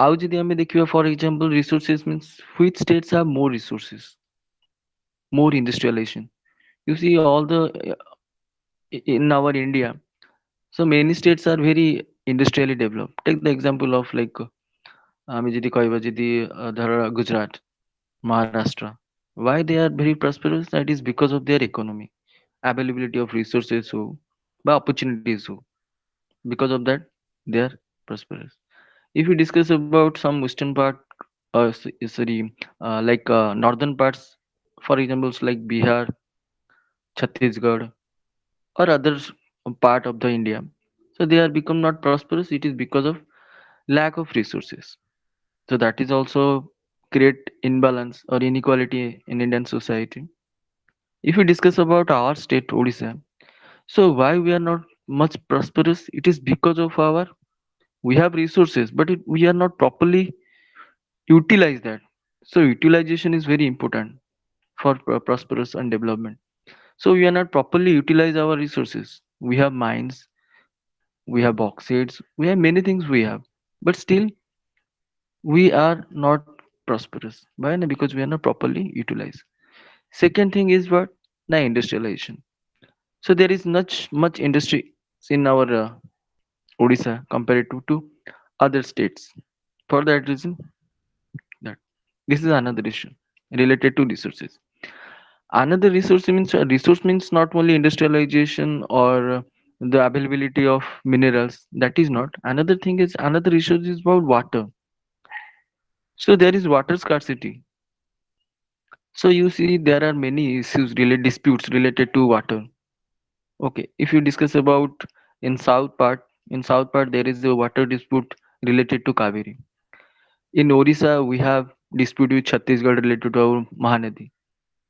ଆଉ ଯଦି ଆମେ ଦେଖିବା for example resources means which states have more resources, more industrialization. You see all the in our India, So many states are very industrially developed. Take the example of like আমি যদি কইবা যদি ধরো Gujarat, Maharashtra. Why they are very prosperous? That is because of their economy, availability of resources, who, by opportunities, who. Because of that, they are prosperous. If we discuss about some western part, sorry, like northern parts, for examples like Bihar, Chhattisgarh, or others part of the India, so they are become not prosperous. It is because of lack of resources. So that is also create imbalance or inequality in Indian society. If we discuss about our state, Odisha, so why we are not much prosperous? It is because of our we have resources, but we are not properly utilize that. So utilization is very important for prosperous and development. So we are not properly utilize our resources. We have mines, we have bauxites, we have many things we have, but still we are not prosperous. Why? Because we are not properly utilized. Second thing is what? The industrialization. So there is much industry in our Odisha compared to other states. For that reason, that this is another issue related to resources. Another resource means not only industrialization or the availability of minerals. That is not. Another thing is another issue is about water. So there is water scarcity. So you see there are many issues related disputes related to water. Okay, if you discuss about in south part there is a water dispute related to Kaveri. In Orissa we have dispute with Chhattisgarh related to our Mahanadi.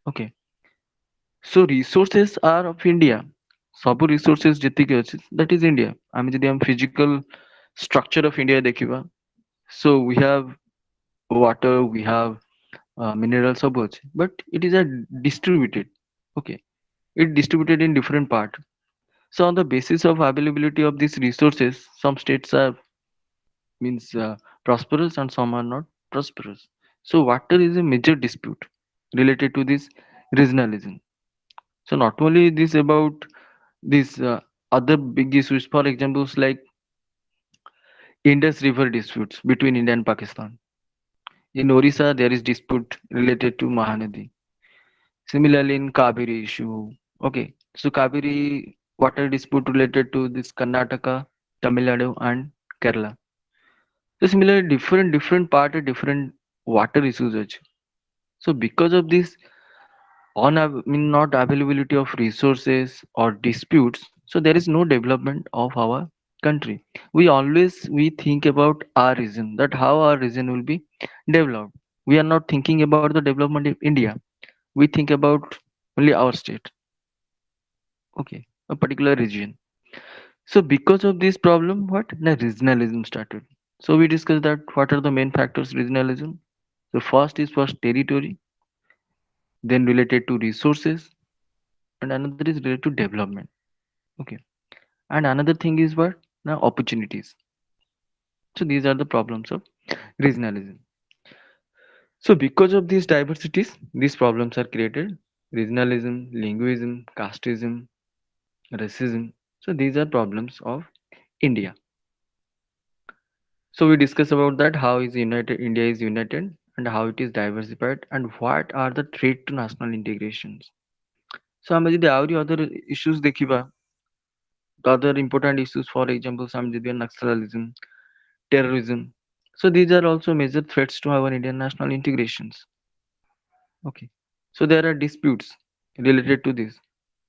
Okay, so resources are of India. ସବୁ resources ଯେତିକି ଅଛି that is India. ଆମେ ଯଦି ଆମ physical structure of India ଦେଖିବା, so we have water, we have minerals ସବୁ ଅଛି, but it is a distributed. Okay, it distributed in different part. So on the basis of availability of these resources, some states are means prosperous and some are not prosperous. So water is a major dispute related to this regionalism. So not only this about these other big issues, for examples like Indus River disputes between India and Pakistan. In Orissa, there is dispute related to Mahanadi. Similarly, in Kaveri issue, okay, so Kaveri water dispute related to this Karnataka, Tamil Nadu, and Kerala. So similarly, different part of different water issues. Ach. So because of this not availability of resources or disputes, so there is no development of our country. We think about our region, that how our region will be developed. We are not thinking about the development of India. We think about only our state. Okay, a particular region. So because of this problem, what the regionalism started. So we discussed that what are the main factors regionalism. The first territory, then related to resources, and another is related to development. Okay, and another thing is what now opportunities. So these are the problems of regionalism. So because of these diversities, these problems are created: regionalism, linguism, casteism, racism. So these are problems of India. So we discuss about that how is united India is united and how it is diversified and what are the threat to national integrations. So ଆମେ ଯଦି ଆହୁରି other issues ଦେଖିବା, the other important issues for example ଆମେ ଯଦି nationalism, terrorism. So these are also major threats to our Indian national integrations. Okay. So there are disputes related to this.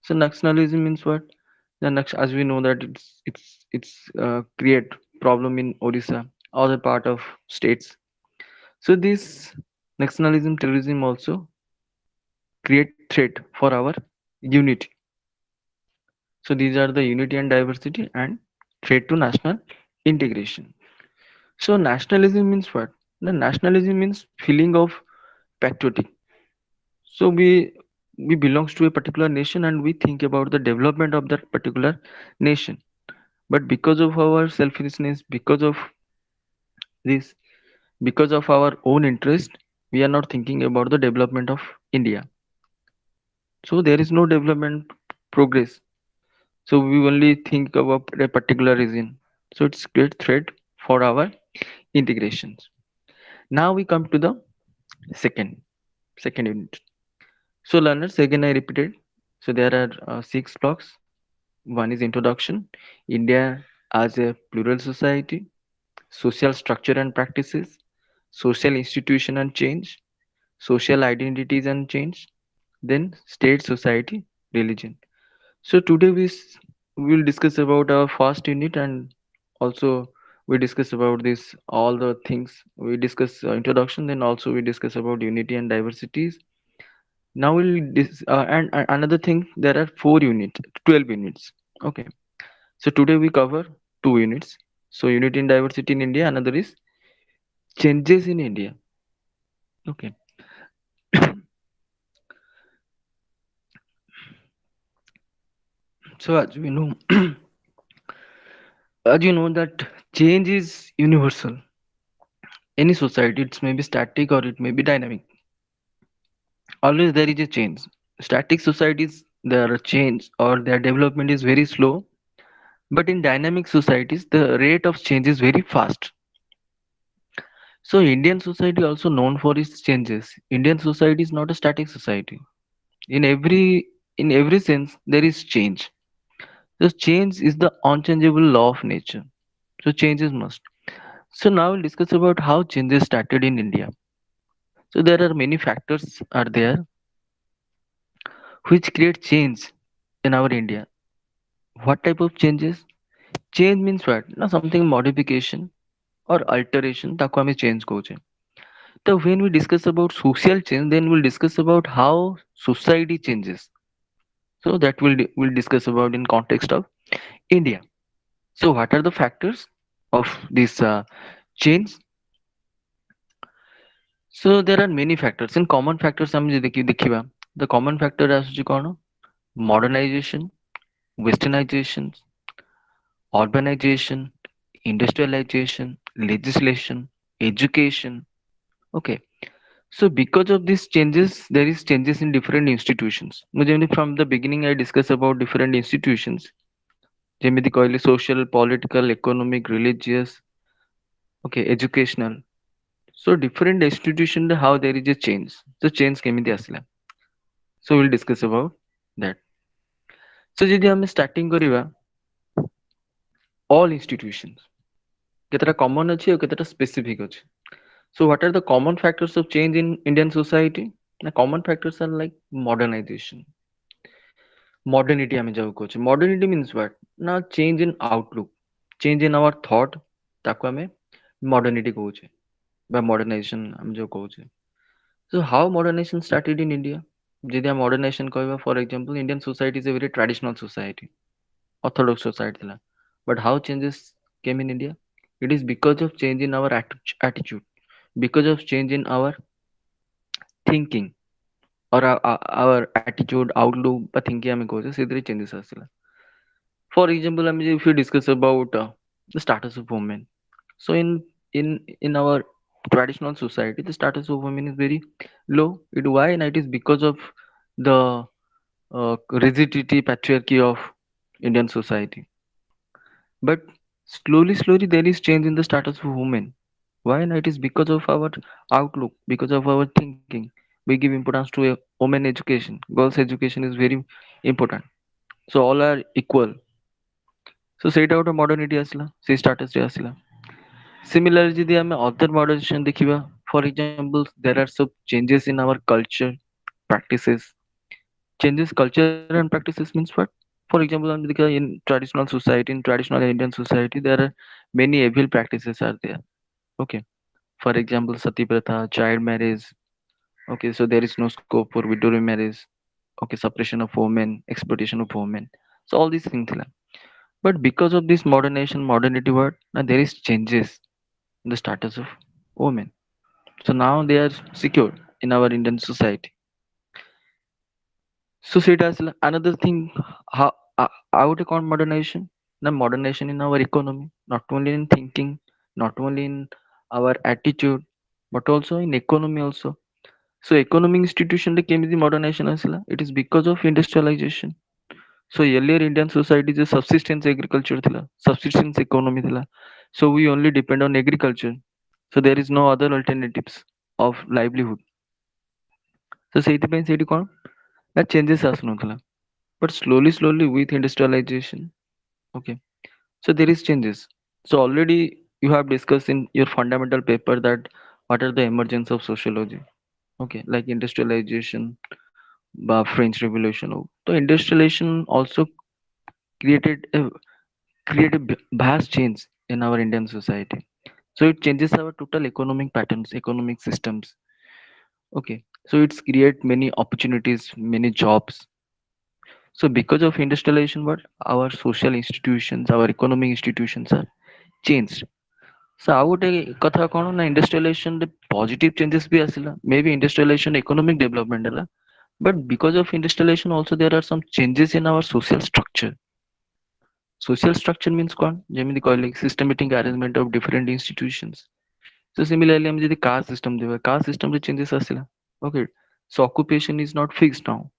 So nationalism means what? As we know that it's create problem in Odisha, other part of states. So this nationalism, terrorism also create threat for our unity. So these are the unity and diversity and threat to national integration. So nationalism means what? The nationalism means feeling of patriotic. So we belongs to a particular nation and we think about the development of that particular nation. But because of our selfishness, this, because of our own interest, we are not thinking about the development of India. So there is no development progress. So we only think about a particular region. So it's great threat for our integrations. Now we come to the second second unit. So learners, again I repeated. So there are six blocks. One is introduction, India as a plural society, social structure and practices, social institution and change, social identities and change, then state, society, religion. So today we will discuss about our first unit, and also we discuss about this all the things. We discuss introduction, then also we discuss about unity and diversities. Now and another thing, there are 4 units, 12 units. Okay. So today we cover 2 units. So unity and diversity in India, another is changes in India. Okay. So as we know, as you know that change is universal. Any society, it may be static or it may be dynamic. Always there is a change. Static societies, their change or their development is very slow, but in dynamic societies, the rate of change is very fast. So Indian society also known for its changes. Indian society is not a static society. In every sense, there is change. So change is the unchangeable law of nature. So change is must. So now we'll discuss about how changes started in India. So there are many factors are there which create change in our India. What type of changes? Change means what? Now something modification or alteration. Dakua में change goes. So when we discuss about social change, then we'll discuss about how society changes. So that we'll discuss about in context of India. So what are the factors of this change? So there are many factors. In common factors ଆମେ ଯଦି ଦେଖିବା, the common factor ଆସୁଛି କ'ଣ? Modernization, westernization, urbanization, industrialization, legislation, education. Okay. So because of these changes, there is changes in different institutions. ମୁଁ ଯେମିତି from the beginning I discuss about different institutions. ଯେମିତି କହିଲି social, political, economic, religious, okay, educational. So different institution how there is a change. So change କେମିତି ଆସିଲା? So we'll discuss about that. So ଯଦି ଆମେ starting କରିବା all institutions, କେତେଟା common ଅଛି ଆଉ କେତେଟା specific ଅଛି. So what are the common factors of change in Indian society? The common factors are like modernization. Modernity ଆମେ ଯାହାକୁ କହୁଛେ. Modernity means what? ନା change in outlook, change in our thought, ତାକୁ ଆମେ modernity କହୁଛେ ବା modernization ଆମେ ଯୋଉ କହୁଛେ. So how modernization started in India? ଯଦି ଆମେ modernization କହିବା, for example, Indian society is a very traditional society, orthodox society ଥିଲା. But how changes came in India? It is because of change in our attitude, because of change in our thinking or our attitude, outlook বা thinking ଆମେ କହୁଛେ, ସେଥିରେ changes ଆସିଲା. For example, if you discuss about the status of women, so in our traditional society, the status of women is very low. Why? And it is because of the rigidity, patriarchy of Indian society. But slowly, there is change in the status of women. Why? And it is because of our outlook, because of our thinking. We give importance to a women education. Girls' education is very important. So all are equal. So ସେଇଟା ଗୋଟେ modernity ଆସିଲା, ସେଇ status ରେ ଆସିଲା. Similarly, ଯଦି ଆମେ other modernization ଦେଖିବା, for example, there are some changes in our culture, practices. Changes culture and practices means what? For example, in traditional society, in traditional Indian society, there are many evil practices are there. Okay. For example, sati pratha, child marriage. Okay, so there is no scope for widow marriage. Okay, suppression of women, exploitation of women. So all these things. But because of this modernization, modernity word, now there is changes in the status of women. So now they are secure in our Indian society. So ସେଇଟା ଆସିଲା. Another thing, how ଆଉ ଗୋଟେ କ'ଣ modernization? ନା modernization in our economy, not only in thinking, not only in our attitude, but also in economy also. So economic institution ରେ କେମିତି modernization ଆସିଲା? It is because of industrialization. So earlier Indian society is a subsistence agriculture thila, subsistence economy thila. So we only depend on agriculture. So there is no other alternatives of livelihood. So ସେଇଥିପାଇଁ ସେଇଠି କ'ଣ ନା changes ଆସୁନଥିଲା. But slowly with industrialization, okay, so there is changes. So already you have discussed in your fundamental paper that what are the emergence of sociology, okay, like industrialization, French Revolution. So industrialization also created a vast change in our Indian society. So it changes our total economic patterns, economic systems. Okay, so it's create many opportunities, many jobs. So because of industrialization, what our social institutions, our economic institutions are changed. So ଆଉ ଗୋଟେ କଥା କ'ଣ ନା industrialization ରେ positive changes ବି ଆସିଲା. Maybe industrialization economic development ହେଲା. But because of industrialization also there are some changes in our social structure. Social structure means କ'ଣ? ଯେମିତି କହିଲେ systematic arrangement of different institutions. So similarly ଆମେ ଯଦି caste system ଦେବା, caste system ରେ changes ଆସିଲା. Okay. So occupation is not fixed now.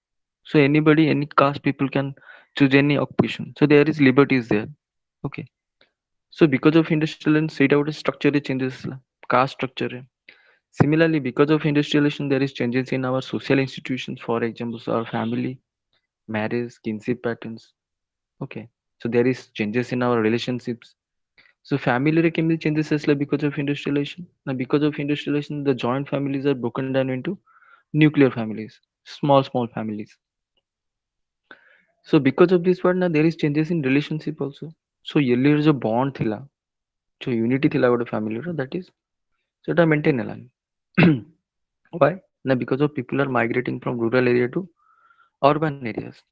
So anybody, any caste people can choose any occupation. So there is liberty is there. Okay. So because of industrialization, ସେଇଟା ଗୋଟେ structure ରେ changes ଆସିଲା. Caste structure ରେ. Similarly, because of industrialization, there is changes in our social institutions. For example, so our family, marriage, kinship patterns. Okay. So there is changes in our relationships. So family ରେ କେମିତି changes ଆସିଲା because of industrialization? Now because of industrialization, the joint families are broken down into nuclear families, small families. So because of this one, now there is changes in relationship also. So earlier जो bond ଥିଲା, जो unity ଥିଲା ଗୋଟେ family ର, that is ସେଟା maintain ହେଲାନି. Why? Now because of people are migrating from rural area to urban areas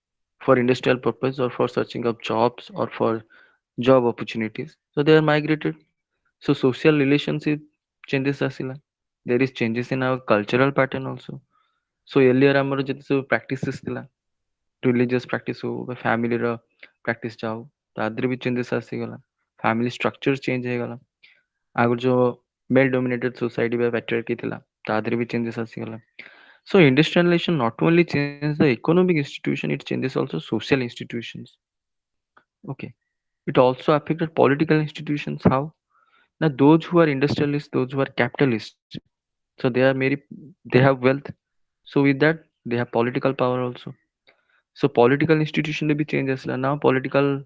for industrial purpose or for searching of jobs or for job opportunities. So they are migrated. So social relationship changes ଆସିଲା. There is changes in our cultural pattern also. So earlier ଆମର ଯେତେ ସବୁ practices ଥିଲା, religious practice ହଉ ବା family ର practice ଯାଉ, ତା ଦେହରେ ବି changes ଆସିଗଲା. Family structure change ହେଇଗଲା. ଆଗରୁ ଯୋଉ male dominated society ବା patriarchy ଥିଲା, ତା ଦେହରେ ବି changes ଆସିଗଲା. So industrialization not only changes the economic institution, it changes also social institutions. Okay. It also affected political institutions. How? Now those who are industrialists, those who are capitalists, so they have wealth. So with that, they have political power also. So political institution be changes. Now political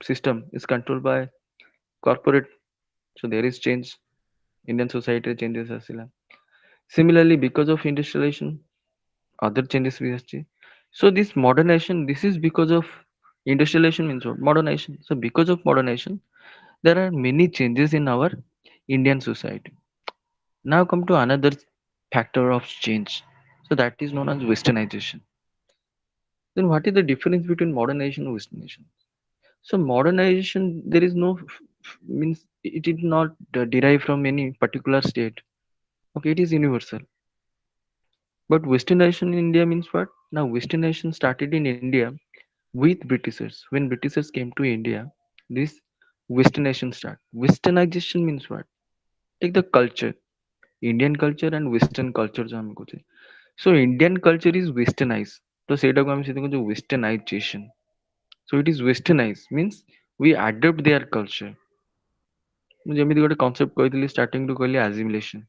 system is controlled by corporate. So there is change. Indian society changes asila. Similarly, because of industrialization, other changes we have. So this modernization, this is because of industrialization means what? Modernization. So because of modernization, there are many changes in our Indian society. Now come to another factor of change. So that is known as westernization. Then what is the difference between modernization and westernization? So modernization, there is no means it is not derived from any particular state. Okay, it is universal. But westernization in India means what? Now westernization started in India with Britishers. When Britishers came to India, this westernization start. Westernization means what? Take the culture, Indian culture and Western culture जो हम कहते हैं. So Indian culture is westernized. तो ସେଇଟାକୁ ଆମେ ସେଥିପାଇଁ କହୁଛୁ westernization. So it is westernized means we adopt their culture. ମୁଁ ଯେମିତି ଗୋଟେ concept କହିଥିଲି starting ରୁ କହିଲି assimilation.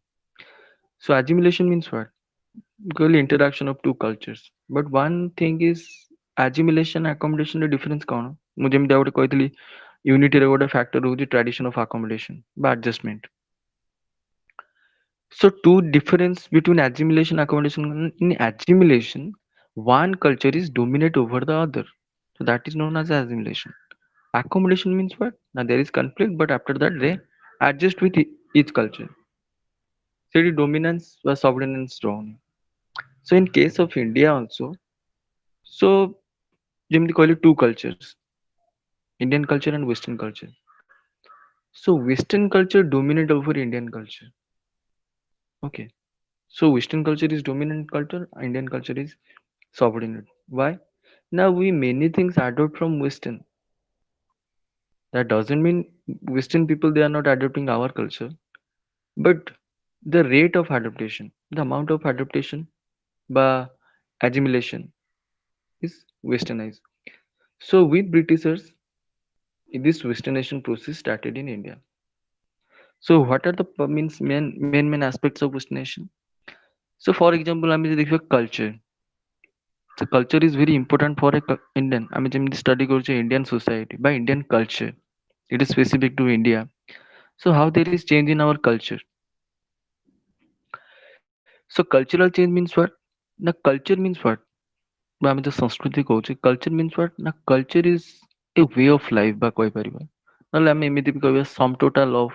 So assimilation means what? କହିଲି interaction of two cultures. But one thing is assimilation accommodation ର difference କ'ଣ? ମୁଁ ଯେମିତି ଆଉ ଗୋଟେ କହିଥିଲି unity ର ଗୋଟେ factor ହଉଛି tradition of accommodation ବା adjustment. So two difference between assimilation and accommodation. In assimilation, one culture is dominate over the other. So that is known as assimilation. Accommodation means what? Now there is conflict, but after that they adjust with each culture. So it is dominance or sovereignty strong. So in case of India also, so ଯେମିତି କହିଲି two cultures, Indian culture and Western culture. So Western culture dominate over Indian culture. Okay. So Western culture is dominant culture, Indian culture is subordinate. Why? Now we many things adopt from Western. That doesn't mean Western people they are not adopting our culture, but the rate of adaptation, the amount of adaptation by assimilation is westernized. So with Britishers, this westernization process started in India. So what are the means main aspects of westernization? So for example, I mean if culture. So culture is very important for a Indian. I mean study culture Indian society by Indian culture. It is specific to India. So how there is change in our culture. So cultural change means what? Now culture means what? ବା ଆମେ ତ ସଂସ୍କୃତି କହୁଛେ culture means what? ନା culture is a way of life ବା କହିପାରିବା ନହେଲେ ଆମେ ଏମିତି ବି କହିବା sum total of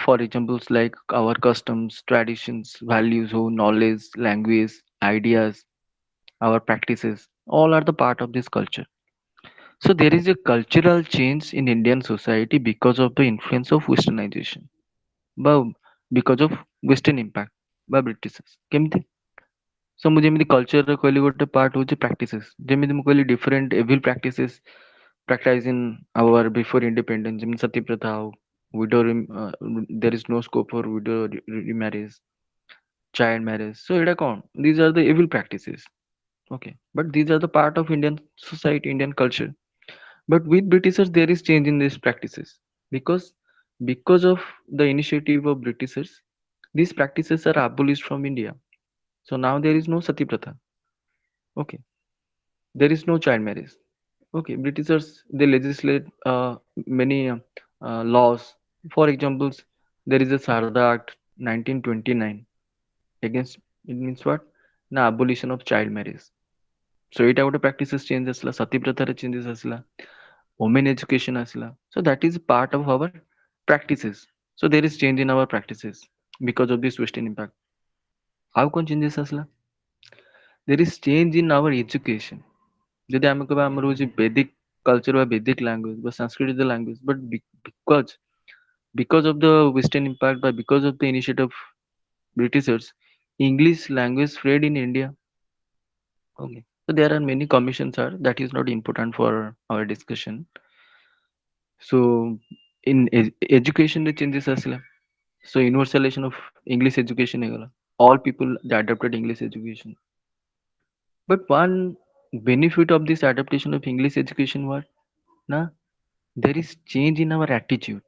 for examples like our customs, traditions, values, knowledge, language, ideas, our practices, all are the part of this culture. So there is a cultural change in Indian society because of the influence of westernization, but because of western impact by Britishers. କେମିତି? So ମୁଁ ଯେମିତି culture କହିଲି ଗୋଟେ part ହଉଛି practices. ଯେମିତି ମୁଁ କହିଲି different evil practices practiced in our before independence ଯେମିତି ସତୀ ପ୍ରଥା ହଉ, widow there is no scope for widow remarriage, child marriage. So ଏଇଟା କଣ? These are the evil practices. Okay, but these are the part of Indian society, Indian culture. But with Britishers, there is change in these practices because of the initiative of Britishers, these practices are abolished from India. So now there is no sati pratha. Okay, there is no child marriage. Okay, Britishers they legislate many laws. For examples, there is a Sarda Act 1929 against it means what? Na abolition of child marriage. So it out practices changes la sati pratha changes asla. Women education asila. So that is part of our practices. So there is change in our practices because of this western impact. How can changes asila? There is change in our education. ଯଦି ଆମେ କହିବା ଆମର ହଉଛି Vedic culture ବା Vedic language ବା Sanskrit is the language, but because of the western impact by because of the initiative of Britishers, English language spread in India. Okay, so there are many commissions are that is not important for our discussion. So in education the changes asila. So universalization of English education ହେଇଗଲା. All people they adopted English education. But one benefit of this adaptation of English education was na there is change in our attitude.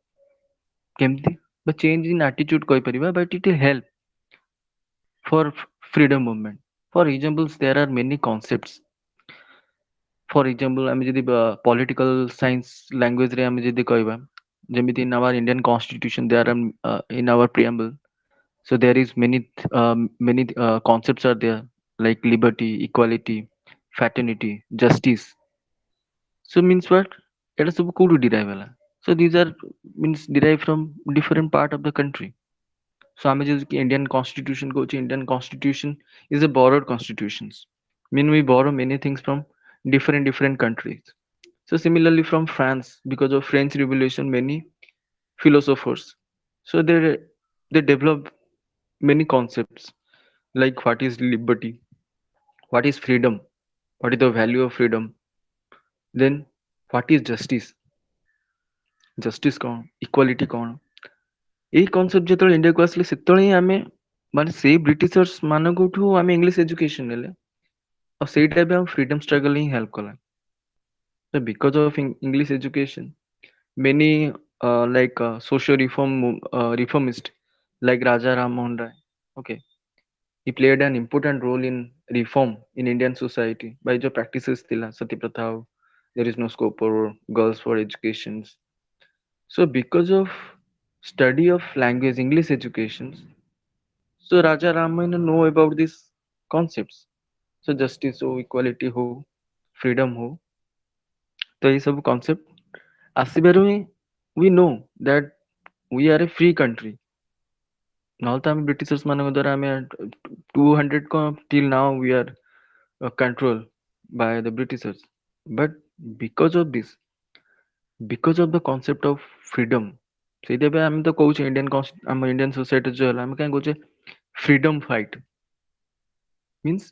କେମିତି? ବା change in attitude କହିପାରିବା but it will help for freedom movement. For examples there are many concepts. For example ଆମେ ଯଦି political science language ରେ ଆମେ ଯଦି କହିବା ଯେମିତି in our Indian constitution there are in our preamble. So there is many concepts are there like liberty, equality, fraternity, justice. So means what? It is ସବୁ derive ହେଲା. So these are means derived from different part of the country. So ଆମେ ଯଦି Indian constitution କହୁଛେ Indian constitution is a borrowed constitutions. Mean we borrow many things from different countries. So similarly from France because of French Revolution many philosophers. So they develop many concepts like what is liberty, what is freedom, what is the value of freedom, then what is justice, justice କଣ, equality କଣ, ଏଇ concept ଯେତେବେଳେ ଇଣ୍ଡିଆକୁ ଆସିଲେ ସେତେବେଳେ ହିଁ ଆମେ ମାନେ ସେଇ ବ୍ରିଟିଶର୍ସ ମାନଙ୍କଠୁ ଆମେ ଇଂଲିଶ ଏଜୁକେସନ ନେଲେ ଆଉ ସେଇଟା ବି ଆମ ଫ୍ରିଡମ ଷ୍ଟ୍ରଗଲ ହିଁ ହେଲ୍ପ କଲା. So because of English education many social reformist like Raja Ram Mohan Rai, okay, he played an important role in reform in Indian society by the practices thila sati pratha ho, there is no scope for girls for educations. So because of study of language English educations, so Raja Ramayana know about these concepts. So justice ho, equality ho, freedom ho, ତ ଏଇ ସବୁ concept ଆସିବାରୁ ହିଁ we know that we are a free country. ନହେଲେ ତ ଆମେ Britishers ମାନଙ୍କ ଦ୍ୱାରା ଆମେ 200 till now we are controlled by the Britishers. But because of this, because of the concept of freedom, ସେଇଥିପାଇଁ ଆମେ ତ କହୁଛେ ଆମ ଇଣ୍ଡିଆନ ସୋସାଇଟି ଯୋଉ ହେଲା ଆମେ କାହିଁ କହୁଛେ freedom fight means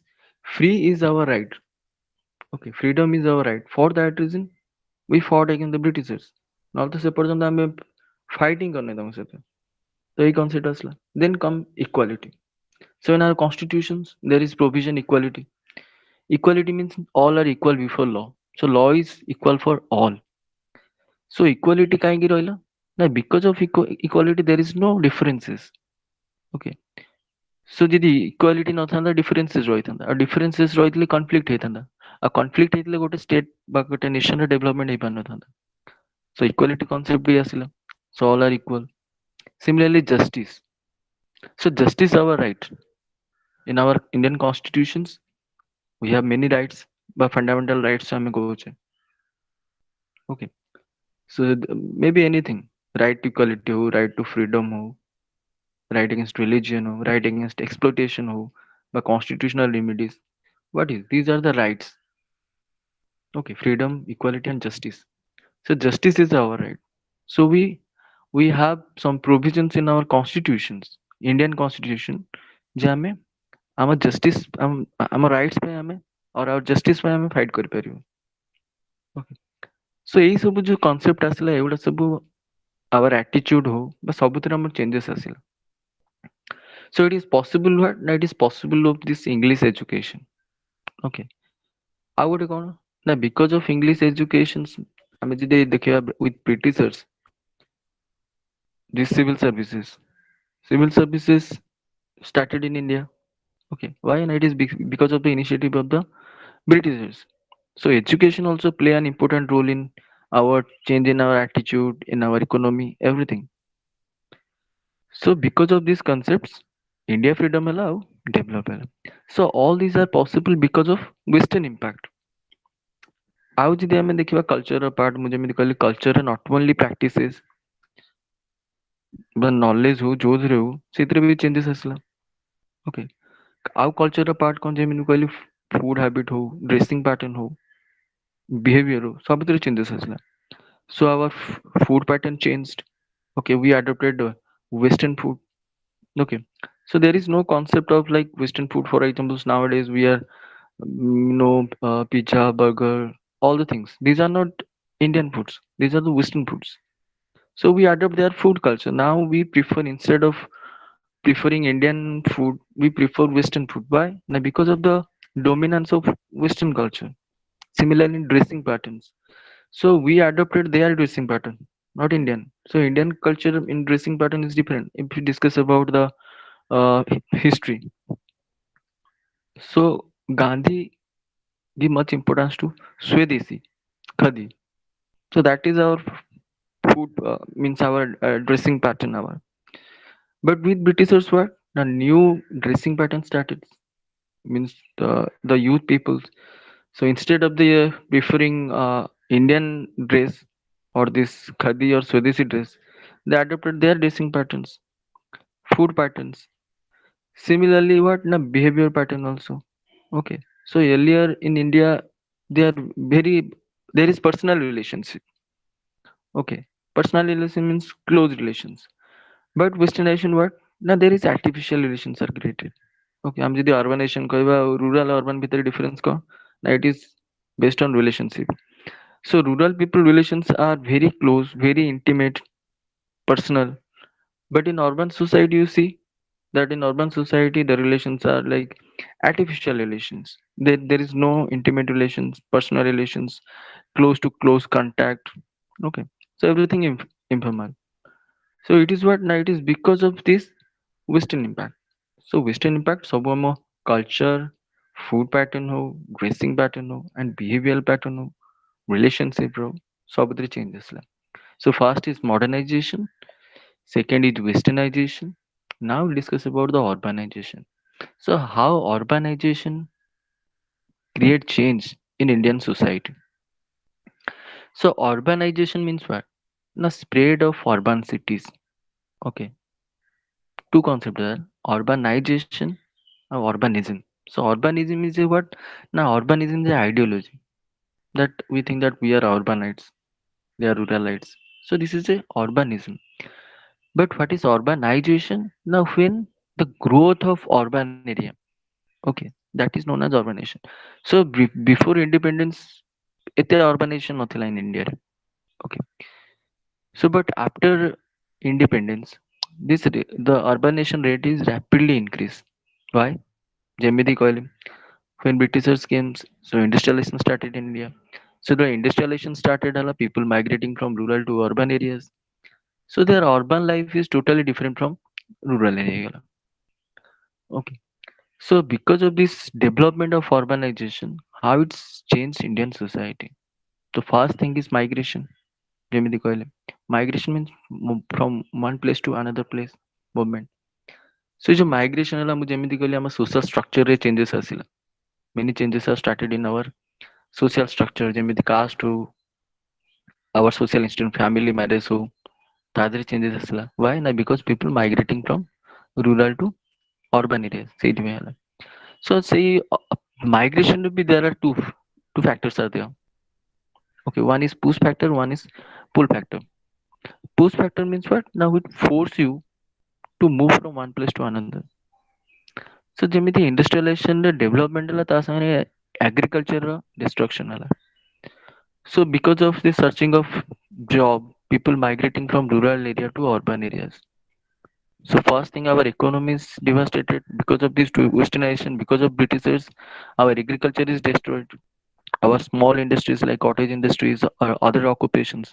free is our right. Okay, freedom is our right. For that reason we fought against the Britishers. ନହେଲେ ତ ସେ ପର୍ଯ୍ୟନ୍ତ ଆମେ fighting କରିନେ ତାଙ୍କ ସହିତ. ତ ଏଇ concept ଆସିଲା. Then come equality. So in our constitutions there is provision equality. Equality means all are equal before law. So law is equal for all. So equality କାହିଁକି ରହିଲା? ନା because of equality there is no differences. Okay. So ଯଦି equality ନଥାନ୍ତା differences ରହିଥାନ୍ତା, ଆଉ differences ରହିଥିଲେ conflict ହେଇଥାନ୍ତା, ଆଉ conflict ହେଇଥିଲେ ଗୋଟେ state ବା ଗୋଟେ nationର development ହେଇପାରିନଥାନ୍ତା. So equality concept ବି ଆସିଲା. So all are equal. Similarly justice. So justice our right. In our Indian constitutions we have many rights ବା fundamental rights ଆମେ କହୁଛେ. Okay. So maybe anything. Right to equality हो, right to freedom हो, right against religion हो, right against exploitation हो, ବା constitutional remedies. What is? These are the rights. Okay, freedom, equality, and justice. So justice is our right. So we have some provisions in our constitutions, Indian constitution, ଯେ ଆମେ ଆମ justice ଆମ rights ପାଇଁ ଆମେ or our justice ପାଇଁ ଆମେ fight କରିପାରିବୁ. Okay. So ଏଇ ସବୁ ଯୋଉ concept ଆସିଲା ଏଗୁଡା ସବୁ our attitude ହଉ ବା ସବୁଥିରେ ଆମର changes ଆସିଲା. So it is possible what? That it is possible of this English education. Okay. ଆଉ ଗୋଟେ କଣ? ନା because of English education ଆମେ ଯଦି ଦେଖିବା with Britishers, these civil services started in India. Okay. Why? And it is because of the initiative of the Britishers. So education also play an important role in our change in our attitude, in our economy, everything. So because of these concepts, India freedom allow develop ହେଲା. So all these are possible because of Western impact. ଆଉ ଯଦି ଆମେ ଦେଖିବା culture part, ମୁଁ ଯେମିତି କହିଲି culture not only practices ବା knowledge ହଉ ଯୋଉଥିରେ ହଉ ସେଥିରେ ବି changes ଆସିଲା. Okay. ଆଉ culture part କଣ ଯେମିତି କହିଲି food habit ହଉ, dressing pattern ହଉ, behavior ହଉ ସବୁଥିରେ changes ଆସିଲା. So our food pattern changed. Okay, we adopted Western food. Okay, so there is no concept of like Western food. For example, nowadays we are pizza, burger, all the things. These are not Indian foods. These are the Western foods. So we adopt their food culture. Now we prefer, instead of preferring Indian food, we prefer Western food. Why? Now because of the dominance of Western culture. Similarly, in dressing patterns. So we adopted their dressing pattern, not Indian. So Indian culture in dressing pattern is different. If we discuss about the history, so Gandhi give much importance to Swadeshi, Khadi. So that is our food, means our dressing pattern. Our but with Britishers, what the new dressing pattern started, means the youth people. So instead of the preferring Indian dress or this Khadi or Swadeshi dress, they adopted their dressing patterns, food patterns. Similarly, what na behavior pattern also. Okay. So earlier in India, they are very there is personal relationship. Okay. Personal relation means close relations. But westernization what? Now there is artificial relations are created. Okay. ଆମେ ଯଦି urbanization କହିବା ଆଉ rural urban ଭିତରେ difference କଣ? ନା it is based on relationship. So rural people relations are very close, very intimate, personal. But in urban society, you see that in urban society the relations are like artificial relations. There is no intimate relations, personal relations, close to close contact. Okay. So everything informal. So it is what now it is because of this Western impact. So Western impact ସବୁ ଆମ culture, food pattern ହଉ, dressing pattern ହଉ, and behavioral pattern ହଉ, relationship ହଉ, ସବୁଥିରେ change ଆସିଲା. So first is modernization, second is westernization. Now we'll discuss about the urbanization. So how urbanization create change in Indian society. So urbanization means what? The spread of urban cities. Okay, two concepts there: urbanization and urbanism. So urbanism is a what? Now urbanism is an ideology that we think that we are urbanites, they are ruralites. So this is a urbanism. But what is urbanization? Now when the growth of urban area. Okay, that is known as urbanization. So before independence, ଏତେ urbanization ନଥିଲା in India. Okay. So but after independence, the urbanization rate is rapidly increased. Why? ଯେମିତି କହିଲି, when Britishers came, so industrialization started in India. So the industrialization started, people migrating from rural to urban areas. So their urban life is totally different from rural area. Okay. So because of this development of urbanization, how it's changed Indian society. The first thing is migration. ଯେମିତି କହିଲେ migration means from one place to another place movement. So ଯୋଉ migration ହେଲା ମୁଁ ଯେମିତି କହିଲି ଆମ social structure ରେ changes ଆସିଲା. Many changes are started in our social structure ଯେମିତି caste ହଉ our social institution family marriage ହଉ ତା ଦେହରେ changes ଆସିଲା. Why? ନା because people migrating from rural to urban areas ସେଇଥିପାଇଁ ହେଲା. So ସେଇ migration ରେ ବି there are two factors are there. Okay, one is push factor, one is pull factor. Push factor means what? Now it force you to move from one place to another. So ଯେମିତି industrialization ରେ development ହେଲା ତା ସାଙ୍ଗରେ agriculture ର destruction ହେଲା. So because of the searching of job, people migrating from rural area to urban areas. So first thing, our economy is devastated because of this westernization, because of Britishers, our agriculture is destroyed. Our small industries like cottage industries or other occupations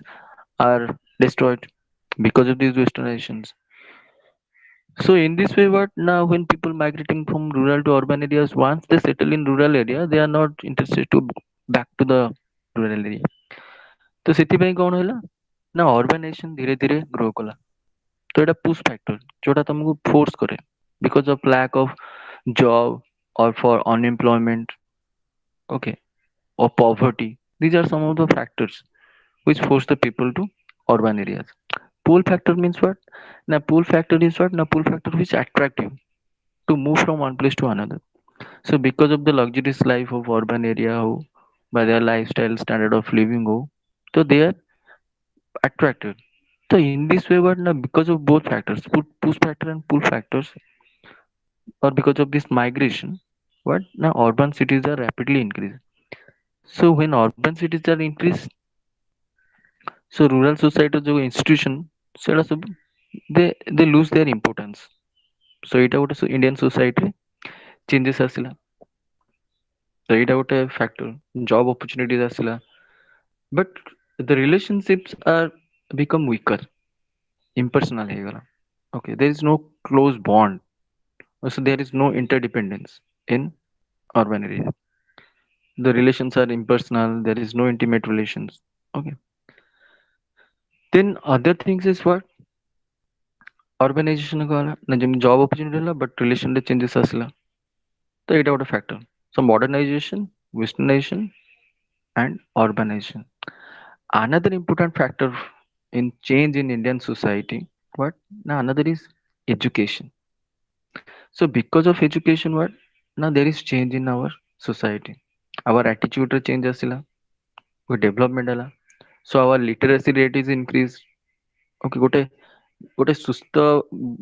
are destroyed because of these westernizations. So in this way, what now when people migrating from rural to urban areas, once they settle in rural area, they are not interested to back to the rural area. तो ସେଥିପାଇଁ କଣ ହେଲା ନା urbanization ଧୀରେ ଧୀରେ grow କଲା ତ ଏଇଟା push factor ଯୋଉଟା ତମକୁ force କରେ because of lack of job or for unemployment, okay, or poverty. These are some of the factors which force the people to urban areas. Pull factor means what? Now pull factor is what? Now pull factor which attract you to move from one place to another. So because of the luxurious life of urban area ho, by their lifestyle standard of living ho, so they are attracted. So in this way, what now because of both factors, push factor and pull factors, or because of this migration, what now urban cities are rapidly increasing. So when urban cities are increased, so rural society जो institution ସେଟା ସବୁ they lose their importance. So ଏଇଟା ଗୋଟେ Indian society ରେ changes ଆସିଲା. So ଏଇଟା ଗୋଟେ factor. Job opportunities ଆସିଲା. But the relationships are become weaker, impersonal ହେଇଗଲା. Okay, there is no close bond. So there is no interdependence in urban area. The relations are impersonal. There is no intimate relations. Okay. Then other things is what urbanization ଗଲା ନା ଯେମିତି job opportunity ହେଲା but relation ରେ changes ଆସିଲା. ତ ଏଇଟା ଗୋଟେ factor. So modernization, westernization and urbanization. Another important factor in change in Indian society, what? Now another is education. So because of education, what? Now there is change in our society. Our attitude ରେ change ଆସିଲା. ଗୋଟେ development ହେଲା. So our literacy rate is increased. Okay, ଗୋଟେ ସୁସ୍ଥ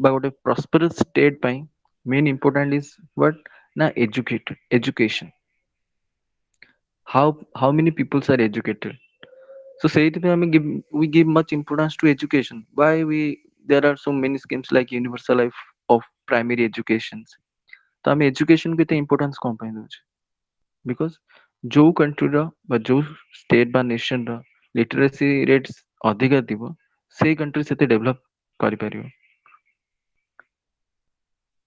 ବା ଗୋଟେ prosperous state ପାଇଁ main important is what? ନା education. How many people are educated? So ସେଇଥିପାଇଁ we give much importance to education. Why we there are so many schemes like universal life of primary educations. ତ ଆମେ education କୁ ଏତେ importance କଣ ପାଇଁ ଦଉଛେ? Because ଯୋଉ countryର ବା ଯୋଉ state ବା nationର literacy rates ଅଧିକା ଥିବ ସେଇ country ସେତେ develop କରିପାରିବ।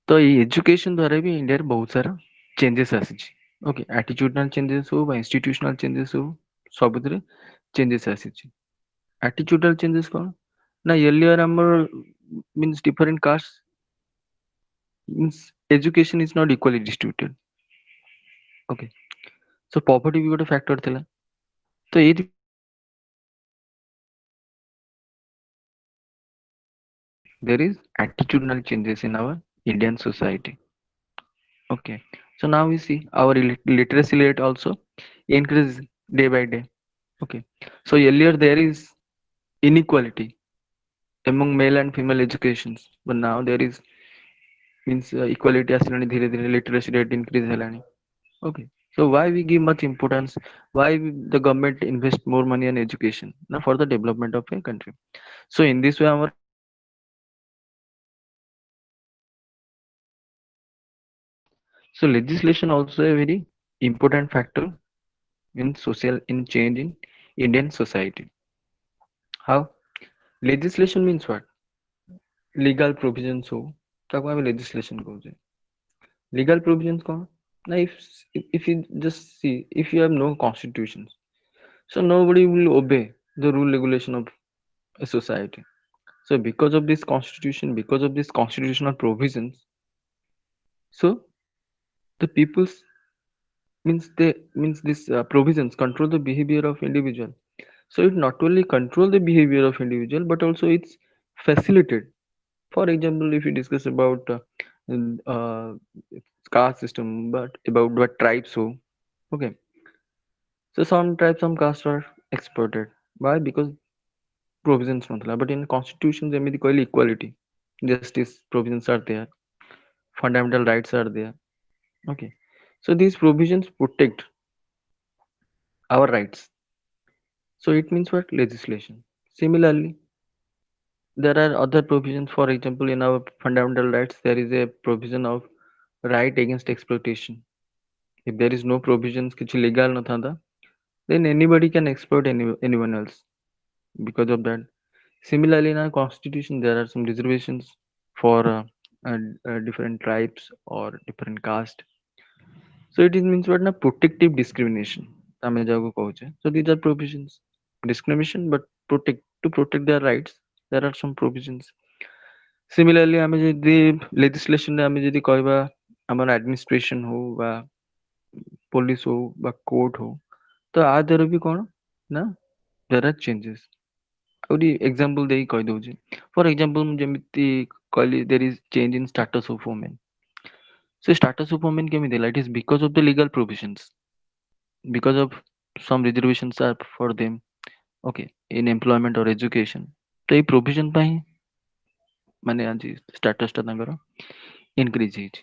ତ ଏଇ education ଦ୍ୱାରା ବି ଇଣ୍ଡିଆରେ ବହୁତ ସାରା changes ଆସିଛି। Okay, attitudinal changes ହଉ ବା institutional changes ହଉ ସବୁଥିରେ changes ଆସିଛି। Attitudinal changes କଣ? ନା earlier ଆମର means different castes means education is not equally distributed. Okay, so poverty ବି ଗୋଟେ factor ଥିଲା। ତ ଏଇଥିପାଇଁ what there is attitudinal changes in our Indian society. Okay, so now we see our literacy rate also increase day by day. Okay, so earlier there is inequality among male and female educations, but now there is means equality ଆସିଲାଣି ଧୀରେ ଧୀରେ literacy rate increase ହେଲାଣି. Okay, so why we give much importance? Why the government invest more money on education? Now for the development of a country. So in this way our so legislation also a very important factor in change in Indian society. How? Legislation means what? Legal provisions हो ताको आमे legislation कहुचे. Legal provisions कौन? Now if you just see, if you have no constitutions, so nobody will obey the rule regulation of a society. So because of this constitution, because of this constitutional provisions, so the people's means this provisions control the behavior of individual. So it not only control the behavior of individual, but also it's facilitate. For example, if you discuss about uh, caste system, but about what tribes so okay. So some tribes, some castes are exploited. Why? Because provisions not but in constitution ଯେମିତି କହିଲେ equality, justice provisions are there, fundamental rights are there. Okay, so these provisions protect our rights. So it means what? Legislation. Similarly, there are other provisions. For example, in our fundamental rights, there is a provision of right against exploitation. If there is no provisions କିଛି legal नथांदा, then anybody can exploit anyone else because of that. Similarly, in our constitution, there are some reservations for different tribes or different caste. So it is means what na protective discrimination. ଆମେ ଯାହାକୁ କହୁଛେ. So these are provisions. Discrimination, but protect their rights. There are some provisions. Similarly, ଆମେ ଯଦି legislation ରେ ଆମେ ଯଦି କହିବା ଆମର administration ହଉ ବା police ହଉ ବା court ହଉ, ତ ଆ ଦେହରେ ବି କଣ ନା there are changes. ଆହୁରି ଏକ୍ସାମ୍ପଲ ଦେଇକି କହିଦଉଛି. ଫର ଏକ୍ସାମ୍ପଲ ମୁଁ ଯେମିତି କହିଲି there is change in status of women. So status of women କେମିତି ହେଲା? It is because of the legal provisions, because of some reservations are for them, okay, in employment or education. ତ ଏଇ provision ପାଇଁ ମାନେ ଆଜି status ଟା ତାଙ୍କର increase ହେଇଛି.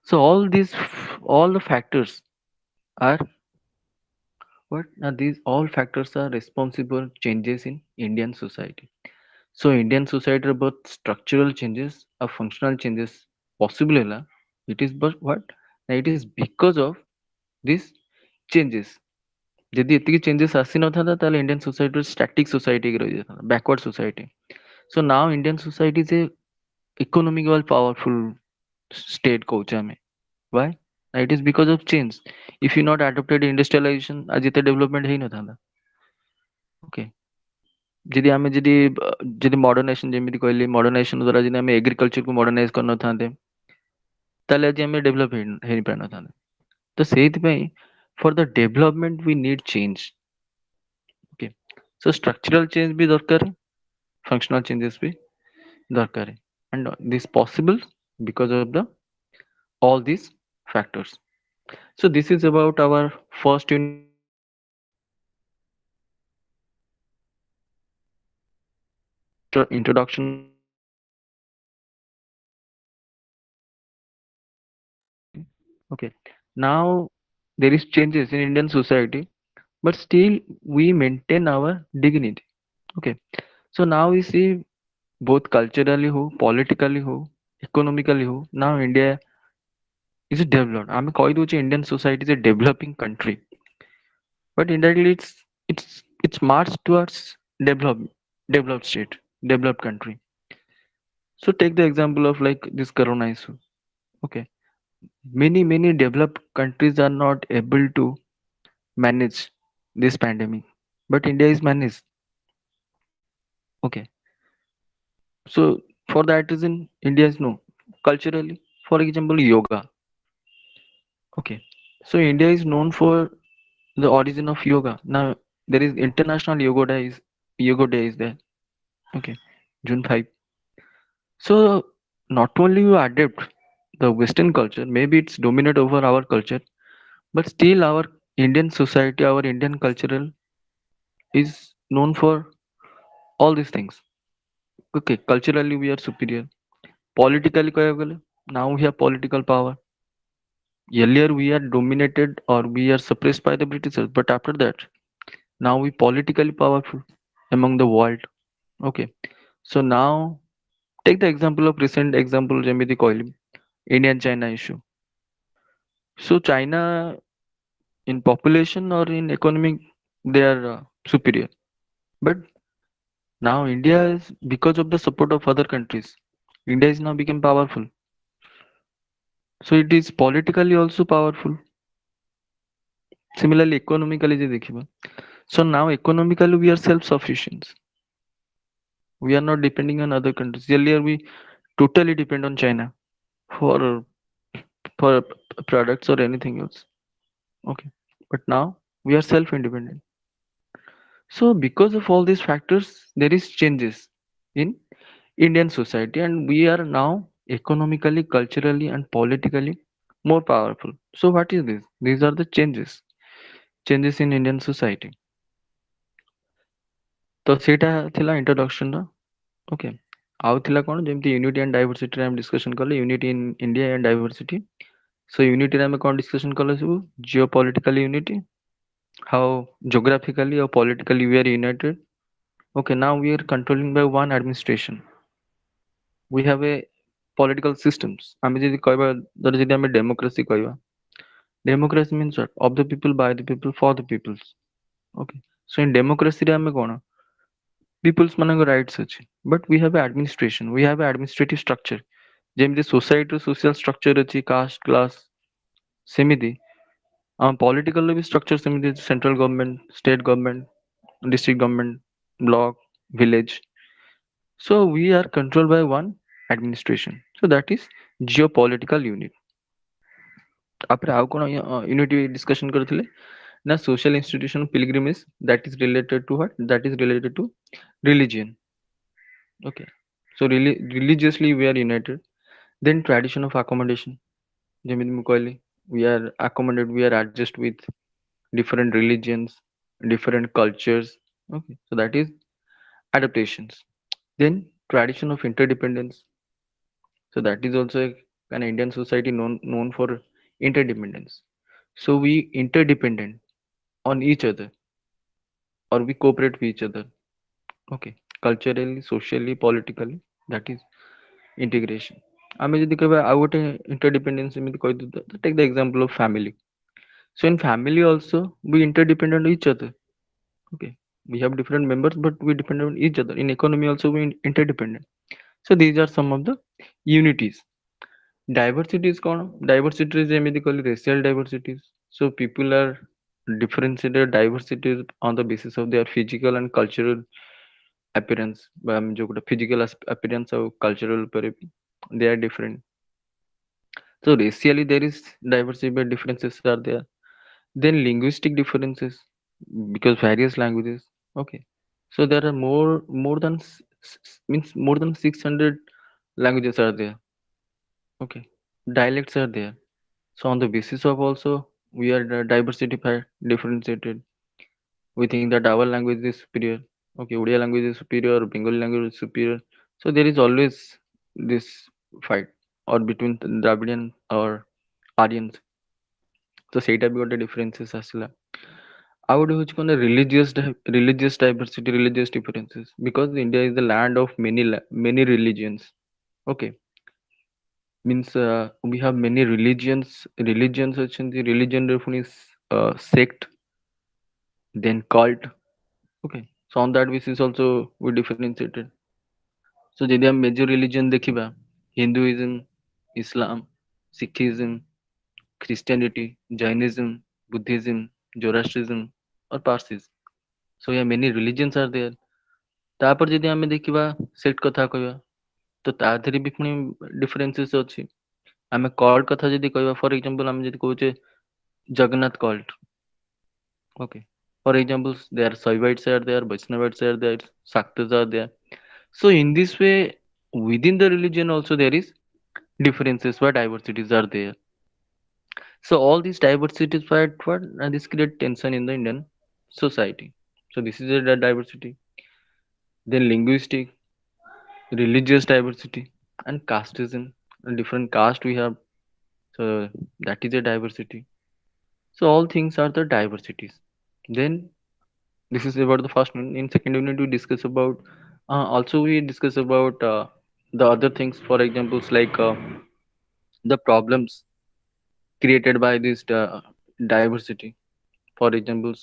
So all the factors are what? Now these all factors are responsible changes in Indian society. So Indian society both structural changes or functional changes possible ହେଲା. It is but what? Now it is because of these changes. ଯଦି ଏତିକି changes ଆସିନଥାନ୍ତା ତାହେଲେ Indian society static society ହେଇକି ରହିଯାଇଥାନ୍ତା, backward society. So now Indian society is a economical powerful state କହୁଛେ ଆମେ. Why? It is because of change. If you not adopted industrialization, ଆଜି ଏତେ development ହେଇନଥାନ୍ତା. Okay. ଯଦି ଆମେ ଯଦି ମଡର୍ନାଇଜେସନ ଯେମିତି କହିଲି ମଡର୍ନାଇଜେସନ ଦ୍ୱାରା ଯଦି ଆମେ ଏଗ୍ରିକଲଚରକୁ ମଡର୍ନାଇଜ କରିନଥାନ୍ତେ ତାହେଲେ ଆଜି ଆମେ ଡେଭଲପ ହେଇପାରିନଥାନ୍ତେ. ତ ସେଇଥିପାଇଁ for the development we need change. Okay, so structural change ବି ଦରକାର, ଫଙ୍କସନାଲ ଚେଞ୍ଜେସ୍ ବି ଦରକାର, and this possible because of the all these factors. So this is about our first unit of introduction of okay. Now there is changes in Indian society, but still we maintain our dignity. Okay. So now we see both culturally ho, politically ho, economically ho. Now India is developed. I'm calling Indian society is a developing country, but indirectly it's marched towards developed state, developed country. So take the example of like this corona issue. Okay, many developed countries are not able to manage this pandemic, but India is managed. Okay, so for that reason, India is no culturally. For example, yoga. Okay, so India is known for the origin of yoga. Now there is International Yoga Day is there. Okay, June 5. So not only you adapt the Western culture, maybe it's dominate over our culture, but still our Indian society, our Indian cultural is known for all these things. Okay, culturally we are superior. Politically କହିବାକୁ ଗଲେ, now we have political power. Earlier we are dominated or we are suppressed by the Britishers, but after that now we politically powerful among the world. Okay, so now take the example of recent example ଯେମିତି କହିଲି Indian China issue. So China in population or in economic, they are superior. But now India is, because of the support of other countries, India is now become powerful. So it is politically also powerful. Similarly, economically je dekhiba. So now economically we are self-sufficient. We are not depending on other countries. Earlier we totally depend on China for for products or anything else. Okay, but now we are self-independent. So because of all these factors, there is changes in Indian society, and we are now economically, culturally, and politically more powerful. So what is this? These are the changes in Indian society. ତ ସେଇଟା ଥିଲା introduction ର. Okay. ଆଉ ଥିଲା କଣ, ଯେମିତି unity and ଡାଇଭରସିଟିରେ ଆମେ discussion କଲେ unity in India and diversity. So ୟୁନିଟିରେ ଆମେ କଣ ଡିସ୍କସନ କଲେ ସବୁ, geopolitical unity, how geographically or politically we are united. Okay, now we are controlling by one administration. We have a political systems. ଆମେ ଯଦି କହିବା, ଧର ଯଦି ଆମେ democracy କହିବା, democracy means what? Of the people, by the people, for the peoples. Okay, so in democracy ରେ ଆମେ କଣ, peoples ମାନଙ୍କ rights ଅଛି, but we have a administration, we have a administrative structure. ଯେମିତି society ର social structure ଅଛି, caste class, ସେମିତି political ବି structure ସେମିତି ଅଛି, central government, state government, district government, block, village. So we are controlled by one administration. So that is geopolitical unit. ତାପରେ ଆଉ କଣ unity discussion କରିଥିଲେ ନା, social institution pilgrimage, that is related to what? That is related to religion. Okay. So religiously we are united. Then tradition of accommodation. ଯେମିତି ମୁଁ କହିଲି, we are accommodated, we are adjust with different religions, different cultures. Okay. So that is adaptations. Then tradition of interdependence. So that is also an Indian society known for interdependence. So we interdependent on each other, or we cooperate with each other. Okay, culturally, socially, politically, that is integration. ଆମେ ଯଦି କହିବା ଆଉ ଗୋଟେ interdependence ଏମିତି କହିଦେବା, take the example of family. So in family also we interdependent on each other. Okay, we have different members but we depend on each other. In economy also we interdependent. So these are some of the unities. Diversity is କଣ? Diversity is ଯେମିତି କହିଲି racial diversities. So people are differentiated diversities on the basis of their physical and cultural appearance. ବା ଆମେ ଯୋଉଟା physical appearance ଆଉ cultural ଉପରେ ବି they are different. So racially there is diversity but differences are there. Then linguistic differences, because various languages. Okay, so there are more than means more than 600 languages are there. Okay, dialects are there. So on the basis of also we are diversified, differentiated. We think that our language is superior. Okay, Odia language is superior, Bengali language is superior. So there is always this fight or between the Dravidian or Aryans. So ସେଇଟା ବି ଗୋଟେ differences ଆସିଲା. ଆଉ ଗୋଟେ ହଉଛି କଣ, religious diversity, religious differences, because India is the land of many religions. Okay, means we have many religions ଅଛନ୍ତି, religion ରେ ପୁଣି sect, then cult. Okay, so on that basis also we differentiated. So ଯଦି ଆମେ major religion ଦେଖିବା, Hinduism, Islam, Sikhism, Christianity, Jainism, Buddhism, Zoroastrianism or Parsis. So yeah, many religions are there. ତାପରେ ଯଦି ଆମେ ଦେଖିବା sect କଥା କହିବା, ତ ତା ଦେହରେ ବି ପୁଣି differences ଅଛି. ଆମେ cult କଥା ଯଦି କହିବା, for example ଆମେ ଯଦି କହୁଛେ Jagannath cult. Okay, for examples there are Shaivites are there, Vaishnavites are there, Shaktas are there. So in this way, within the religion also there is differences where diversities are there. So all these diversities fight for, and this create tension in the Indian society. So this is a diversity. Then linguistic, religious diversity, and casteism. And different caste we have. So that is a diversity. So all things are the diversities. Then this is about the first one. In second unit we discuss about also we discuss about the other things. For examples like the problems created by this diversity. For examples,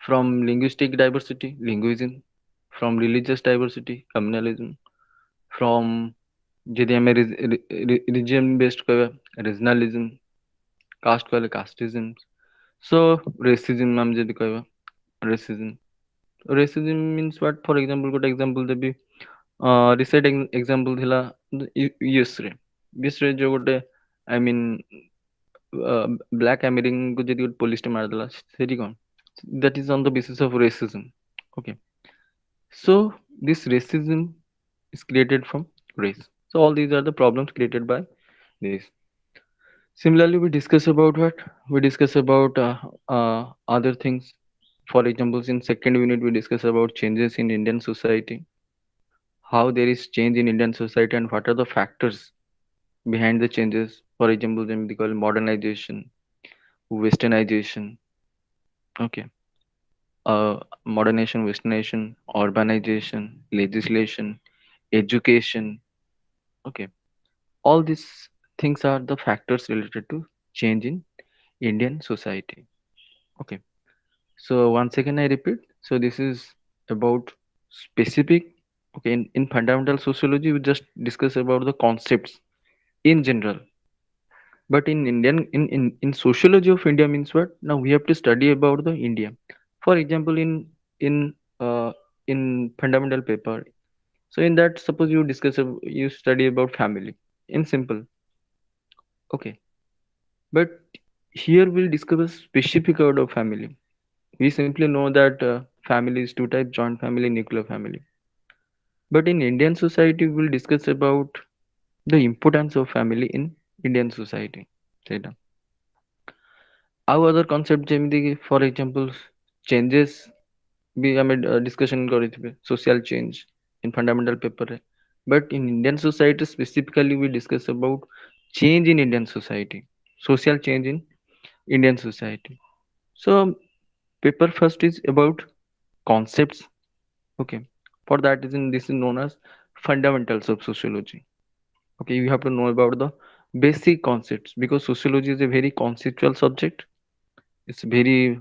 from linguistic diversity, linguism, from religious diversity, communalism, from ଯଦି ଆମେ region based କହିବା regionalism, caste କହିଲେ casteism, so racism ଆମେ ଯଦି କହିବା racism. Racism means what? For example, ଗୋଟେ example ଦେବି, recent example ଥିଲା ୟୁଏସ୍ ରେ, ୟୁଏସ୍ ରେ ଯୋଉ ଗୋଟେ I mean black American କୁ ଯଦି ଗୋଟେ police ଟେ ମାରିଦେଲା, ସେଠି କଣ, that is on the basis of racism. Okay, so this racism is created from race. So all these are the problems created by this. Similarly, we discuss about what? We discuss about other things. For examples, in second unit, we discuss about changes in Indian society, how there is change in Indian society, and what are the factors behind the changes. For example, then we call modernization, westernization. Okay, modernization, westernization, urbanization, legislation, education. Okay, all these things are the factors related to change in Indian society. Okay, so once again I repeat, so this is about specific. Okay, in fundamental sociology we just discuss about the concepts in general, but in in sociology of India means what? Now we have to study about the India. For example, in uh, in fundamental paper, so in that suppose you discuss you study about family in simple. Okay, but here we'll discuss specific out of family. We simply know that family is two types: joint family, nuclear family. But in Indian society we'll discuss about the importance of family in Indian society, ସେଇଟା ଆଉ other concept ଯେମିତି କି for example changes ବି ଆମେ discussion କରିଥିବେ, social change in fundamental paper ରେ, but in Indian society specifically we discuss about change in Indian society, social change in Indian society. So paper first is about concepts. Okay, for that reason this is known as fundamentals of sociology. Okay, you have to know about the basic concepts because sociology is a very conceptual subject. It's very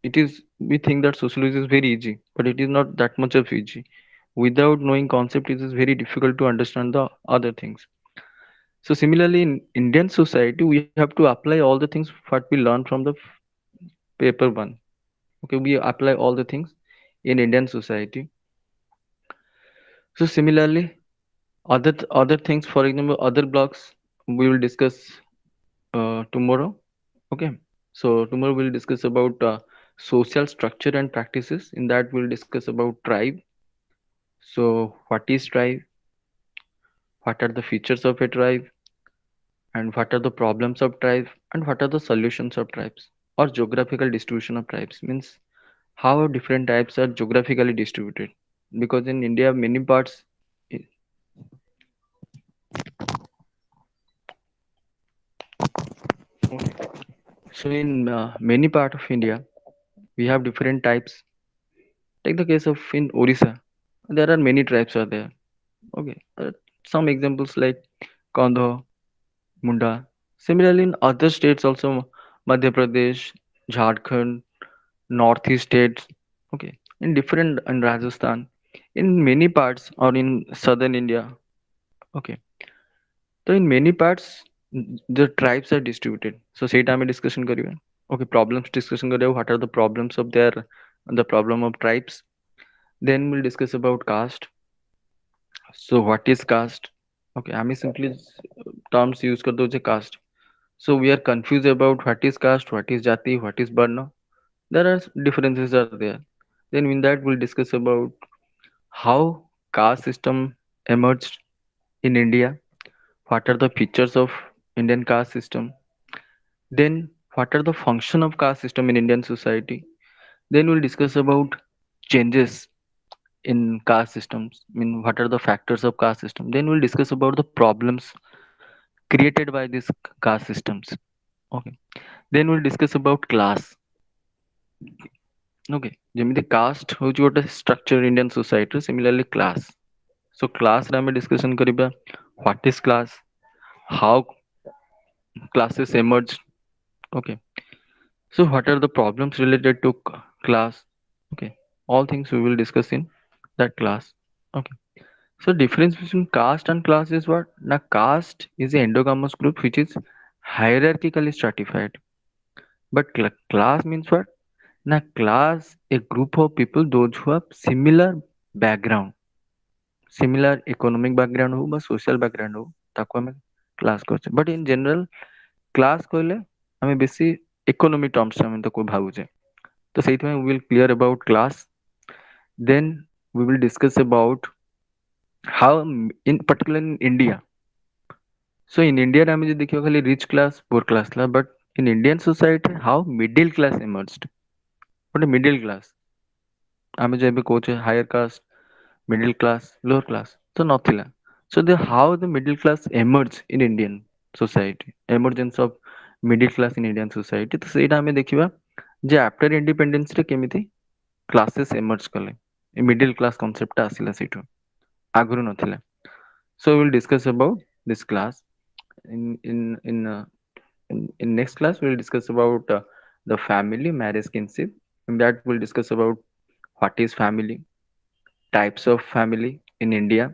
it is, we think that sociology is very easy, but it is not that much of easy. Without knowing concept it is very difficult to understand the other things. So similarly in Indian society we have to apply all the things what we learn from the paper one. Okay, we apply all the things in Indian society. So similarly other things, for example other blocks we will discuss tomorrow. Okay, so tomorrow we'll discuss about social structure and practices. In that we'll discuss about tribe. So what is tribe, what are the features of a tribe, and what are the problems of tribe, and what are the solutions of tribes, or geographical distribution of tribes means how different types are geographically distributed, because in India many parts i- so in many part of India we have different types. Take the case of in Orissa, there are many tribes are there. Okay, some examples like Kandho, Munda. Similarly in other states also, Madhya Pradesh, Jharkhand, northeast states. Okay, in different, in Rajasthan, in many parts, or in southern India. Okay, so in many parts the tribes are distributed. So ସେଇଟା ଆମେ discussion କରିବା. Okay, problems discussion କରିବା, what are the problems of their, the problem of tribes. Then we'll discuss about caste. So what is caste? Okay, আমি simply terms use कर दो caste. So we are confused about what is caste, what is jati, what is varna. There are differences are there. Then in that we'll discuss about how caste system emerged in India, what are the features of Indian caste system, then what are the function of caste system in Indian society. Then we'll discuss about changes in caste systems. I mean, what are the factors of caste system. Then we'll discuss about the problems created by these caste systems. Okay. Then we'll discuss about class. Okay, ଯେମିତି caste ହେଉଛି ଗୋଟେ structure Indian society, similarly class. So class ରେ ଆମେ discussion କରିବା what is class, how classes emerge. Okay, So what are the problems related to class? Okay, all things we will discuss in that class. Okay, so difference between caste and class is what? Now caste is an endogamous group which is hierarchically stratified, but class means what? Now class a group of people those who have similar background, similar economic background हो বা social background हो ତାକୁ ଆମେ class କହୁଛେ, but in general class କହିଲେ ଆମେ ବେଶୀ economic terms ଆମେ ତାକୁ ଭାବୁଛେ, ତ ସେଇଥିପାଇଁ we will clear about class. Then we will discuss about how in particular in India. So in India ଆମେ ଯଦି ଦେଖିବା ଖାଲି rich class poor class ଥିଲା, but in Indian society how middle class emerged. ଗୋଟେ middle class ଆମେ जो ଏବେ କହୁଛେ higher caste, middle class, lower class ତ ନଥିଲା. So the how the middle class emerge in Indian society, emergence of middle class in Indian society, ତ ସେଇଟା ଆମେ ଦେଖିବା ଯେ after independence ରେ କେମିତି classes emerge କଲେ, ଏ middle class concept ଟା ଆସିଲା ସେଇଠୁ, ଆଗରୁ ନଥିଲା. So we will discuss about this class in next class. We will discuss about the family, marriage, kinship. In that we'll discuss about what is family, types of family in India,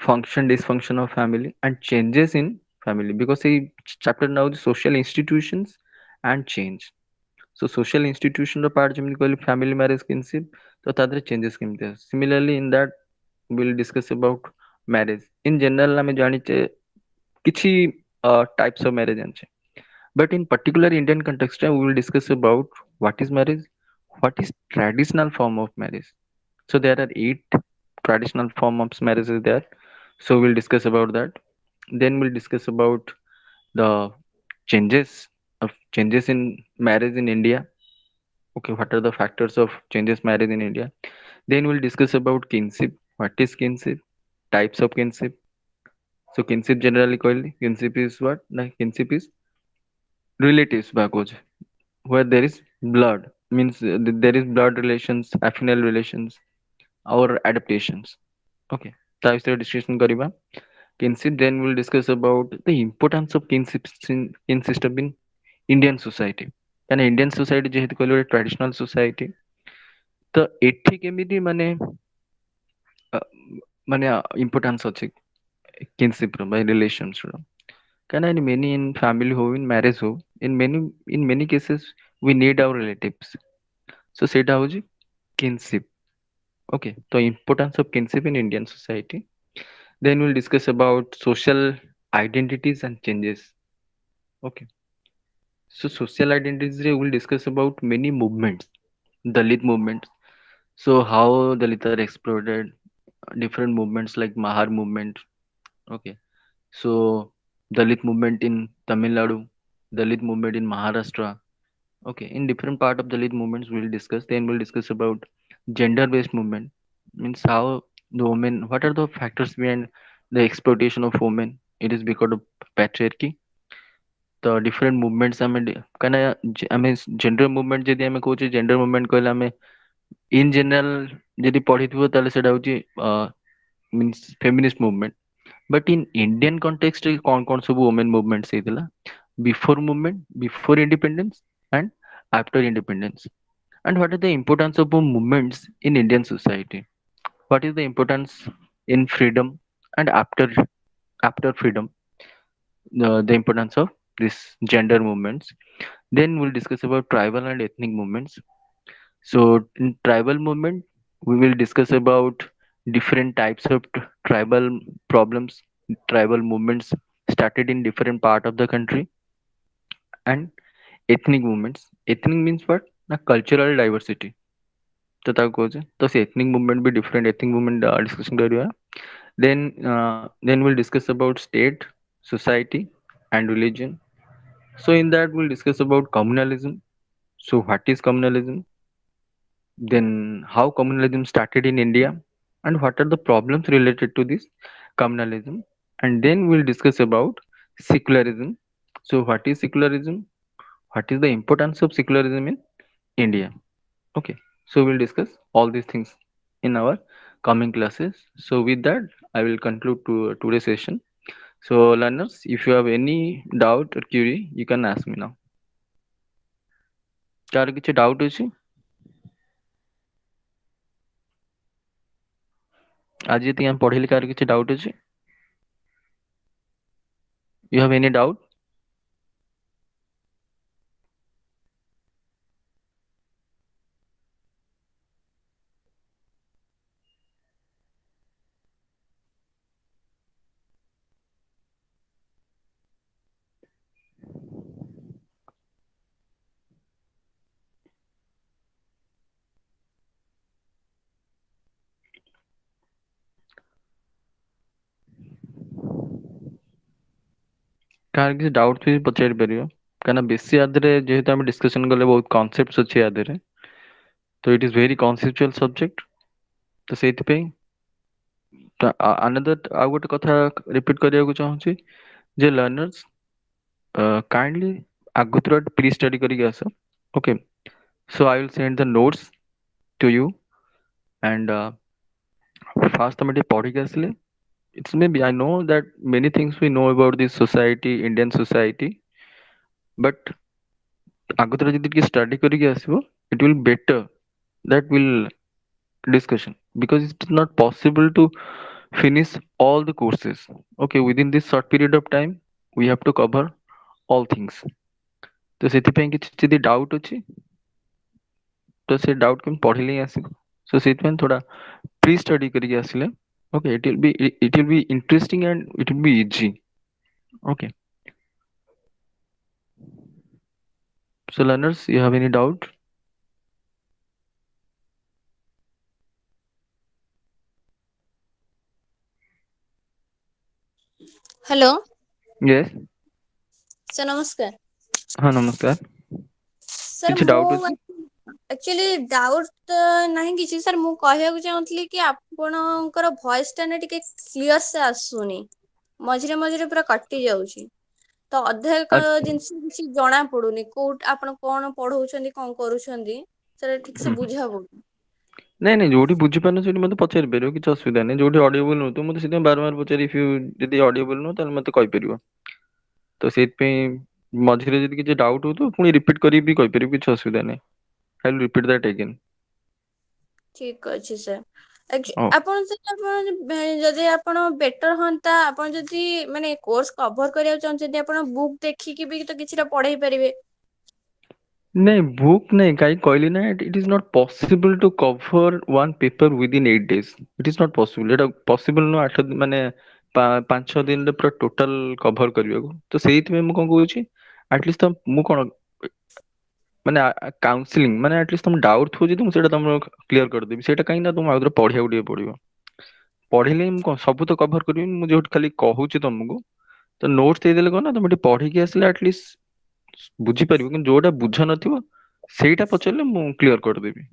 function, dysfunction of family, and changes in family. Because he chapter now the social institutions and change. So social institution ର part ଯେମିତି କହିଲି family, marriage, kinship, ତ ତା ଦେହରେ changes କେମିତି ଆସେ. Similarly in that we'll discuss about marriage. In general ଆମେ ଜାଣିଛେ କିଛି types of marriage ଜାଣିଛେ, but in particular Indian context we will discuss about what is marriage, what is traditional form of marriage. So there are 8 traditional form of marriage is there. So we'll discuss about that. Then we'll discuss about the changes in marriage in India. Okay, what are the factors of changes marriage in India? Then we'll discuss about kinship. What is kinship? Types of kinship. So kinship generally called kinship is what? Like kinship is relatives backwards, where there is blood means there is blood relations, affinal relations, or adaptations. Okay, ତା ବିଷୟରେ discussion କରିବା. Kinship. Then we'll discuss about the importance of kin system in Indian society. କାହିଁକିନା Indian society ଯେହେତୁ କହିଲେ ଗୋଟେ traditional society, ତ ଏଠି କେମିତି ଅ, ମାନେ importance ଅଛି kinship ର by relations ର. କାହିଁକିନା in many in family ହଉ in marriage ହଉ in many cases we need our relatives. So ସେଇଟା ହଉଛି kinship. Okay, so importance of kinship in Indian society. Then we'll discuss about social identities and changes. Okay, so social identities we'll discuss about many movements, Dalit movements. So how Dalit are exploded, different movements like Mahar movement. Okay, so Dalit movement in Tamil Nadu, Dalit movement in Maharashtra. Okay, in different part of Dalit movements we'll discuss. Then we'll discuss about gender-based movement, means how the women, what are the factors behind the exploitation of women. It is because of patriarchy. The different movements ଆମେ କାହିଁକିନା ଆମେ gender movement ଯଦି ଆମେ କହୁଛେ gender movement କହିଲେ ଆମେ in general ଯଦି ପଢିଥିବ ତାହେଲେ ସେଟା ହଉଛି means feminist movement. But in Indian context ରେ କଣ କଣ ସବୁ women movements ହେଇଥିଲା before independence and after independence, and what is the importance of movements in Indian society, what is the importance in freedom and after freedom, the importance of this gender movements. Then we'll discuss about tribal and ethnic movements. So in tribal movement, we will discuss about different types of tribal problems, tribal movements started in different part of the country, and ethnic movements. Ethnic means what? Na cultural diversity. तो ताको कहुचे तो से ethnic movement भी different ethnic movement discussion करिया. Then we'll discuss about state, society, and religion. So in that we'll discuss about communalism. So what is communalism? Then how communalism started in India, and what are the problems related to this communalism? And then we'll discuss about secularism. So what is secularism? What is the importance of secularism in India? Okay, so we'll discuss all these things in our coming classes. So with that, I will conclude today's session. So learners, if you have any doubt or query, you can ask me now. Car किसी doubt अछि आज ये हम पढ़िली car किसी doubt अछि you have any doubt car किसी doubt भी पचारि परियो कहना बेसी आदरे जेहेतु हम डिस्कशन गले बहुत कॉन्सेप्ट्स अछि आदरे तो it is very conceptual subject तो सेति पे अनदर आ गोटे कथा रिपीट କରିବାକୁ चाहूची जे लर्नर्स काइंडली आगुतुरा प्री स्टडी करके आस okay so I will send the notes to you and first तुम टे पढ़ी के आसले it's maybe I know that many things we know about this society Indian society but ଆଗତୁରା ଯଦି ଟିକେ study କରିକି ଆସିବ it will better that will discussion because it is not possible to finish all the courses okay within this short period of time we have to cover all things ତ ସେଥିପାଇଁ କିଛି ଯଦି doubt ଅଛି ତ ସେ doubt କେମିତି ପଢିଲେ ହିଁ ଆସିବ so ସେଥିପାଇଁ ଥୋड़ा pre study କରିକି ଆସିଲେ okay it will be interesting and it will be easy okay so learners you have any doubt hello yes sir नमस्कार ହଁ ନମସ୍କାର सर କିଛି ମୁଁ doubt ଅଛି एक्चुअली डाउट ନାହିଁ କିଛି ସାର୍ ମୁଁ କହିବାକୁ ଚାହୁଁଥିଲି କି ଆପଣଙ୍କର ଭଏସ ଟା ନା ଟିକେ କ୍ଲିୟର ସେ ଆସୁନି ମଝିରେ ମଝିରେ ପୁରା କଟି ଯାଉଛି ତ ଅଧା ଆଚ୍ଛା ଜିନିଷ କିଛି ଜଣା ପଡୁନି କୋଉଠି ଆପଣ କଣ ପଢଉଛନ୍ତି କଣ କରୁଛନ୍ତି ସେଟା ଠିକ ସେ ବୁଝା ପଡୁନି ନାଇଁ ନାଇଁ ଯୋଉଠି ବୁଝିପାରୁନ ସେଇଠି ମତେ ପଚାରି ପାରିବ କିଛି ଅସୁବିଧା ନାହିଁ ଯୋଉଠି ଅଡିଏବୁଲ ନୁହଁ ମତେ ସେଥିପାଇଁ ବାରବାର ପଚାରି ଯଦି ଅଡିଏବୁଲ ନୁହଁ ତାହେଲେ ମତେ କହିପାରିବ ତ ସେଇଥିପାଇଁ ମଝିରେ ଯଦି କିଛି ଡାଉଟ ହଉଥିବ ପୁଣି ରିପିଟ କରିକି ବି କହିପାରିବ କିଛି ଅସୁବିଧା ନାହିଁ I will repeat that again ଠିକ ଅଛି ସାର୍ ହଉ ଆପଣ ଯଦି ଆପଣ ବେଟର ହୁଅନ୍ତା ଆପଣ ଯଦି ମାନେ କୋର୍ସ କଭର କରିବାକୁ ଚାହୁଁଛନ୍ତି ଆପଣ ବୁକ୍ ଦେଖିକି ବି ତ କିଛିଟା ପଢେଇ ପାରିବେ ନାଇଁ ବୁକ୍ ନାଇଁ କାହିଁ କହିଲି ନା it is not possible to cover one paper within 8 days it is not possible ଏଟା possible ନୁହଁ ମାନେ 5-6 ଦିନରେ ପୁରା ଟୋଟାଲ କଭର କରିବାକୁ ତ ସେଇଥିପାଇଁ ମୁଁ କଣ କହୁଛି ଆଟଲିଷ୍ଟ ମୁଁ କଣ ମାନେ କାଉନସିଲିଂ ମାନେ ଆଟଲିଷ୍ଟ ତମ ଡାଉଟ ଥିବ ଯଦି ମୁଁ ସେଇଟା ତମର କ୍ଲିୟର କରିଦେବି ସେଇଟା କାହିଁକି ନା ତୁମ ଆଉଥରେ ପଢିବାକୁ ଟିକେ ପଡିବ ପଢିଲେ ହିଁ ମୁଁ କଣ ସବୁ ତ କଭର କରିବି ମୁଁ ଯୋଉଠି ଖାଲି କହୁଛି ତମକୁ ତ ନୋଟ୍ସ ଦେଇଦେଲେ କଣ ନା ତମେ ଟିକେ ପଢିକି ଆସିଲେ ଆଟଲିଷ୍ଟ ବୁଝିପାରିବ କିନ୍ତୁ ଯୋଉଟା ବୁଝ ନଥିବ ସେଇଟା ପଚାରିଲେ ମୁଁ କ୍ଲିୟର କରିଦେବି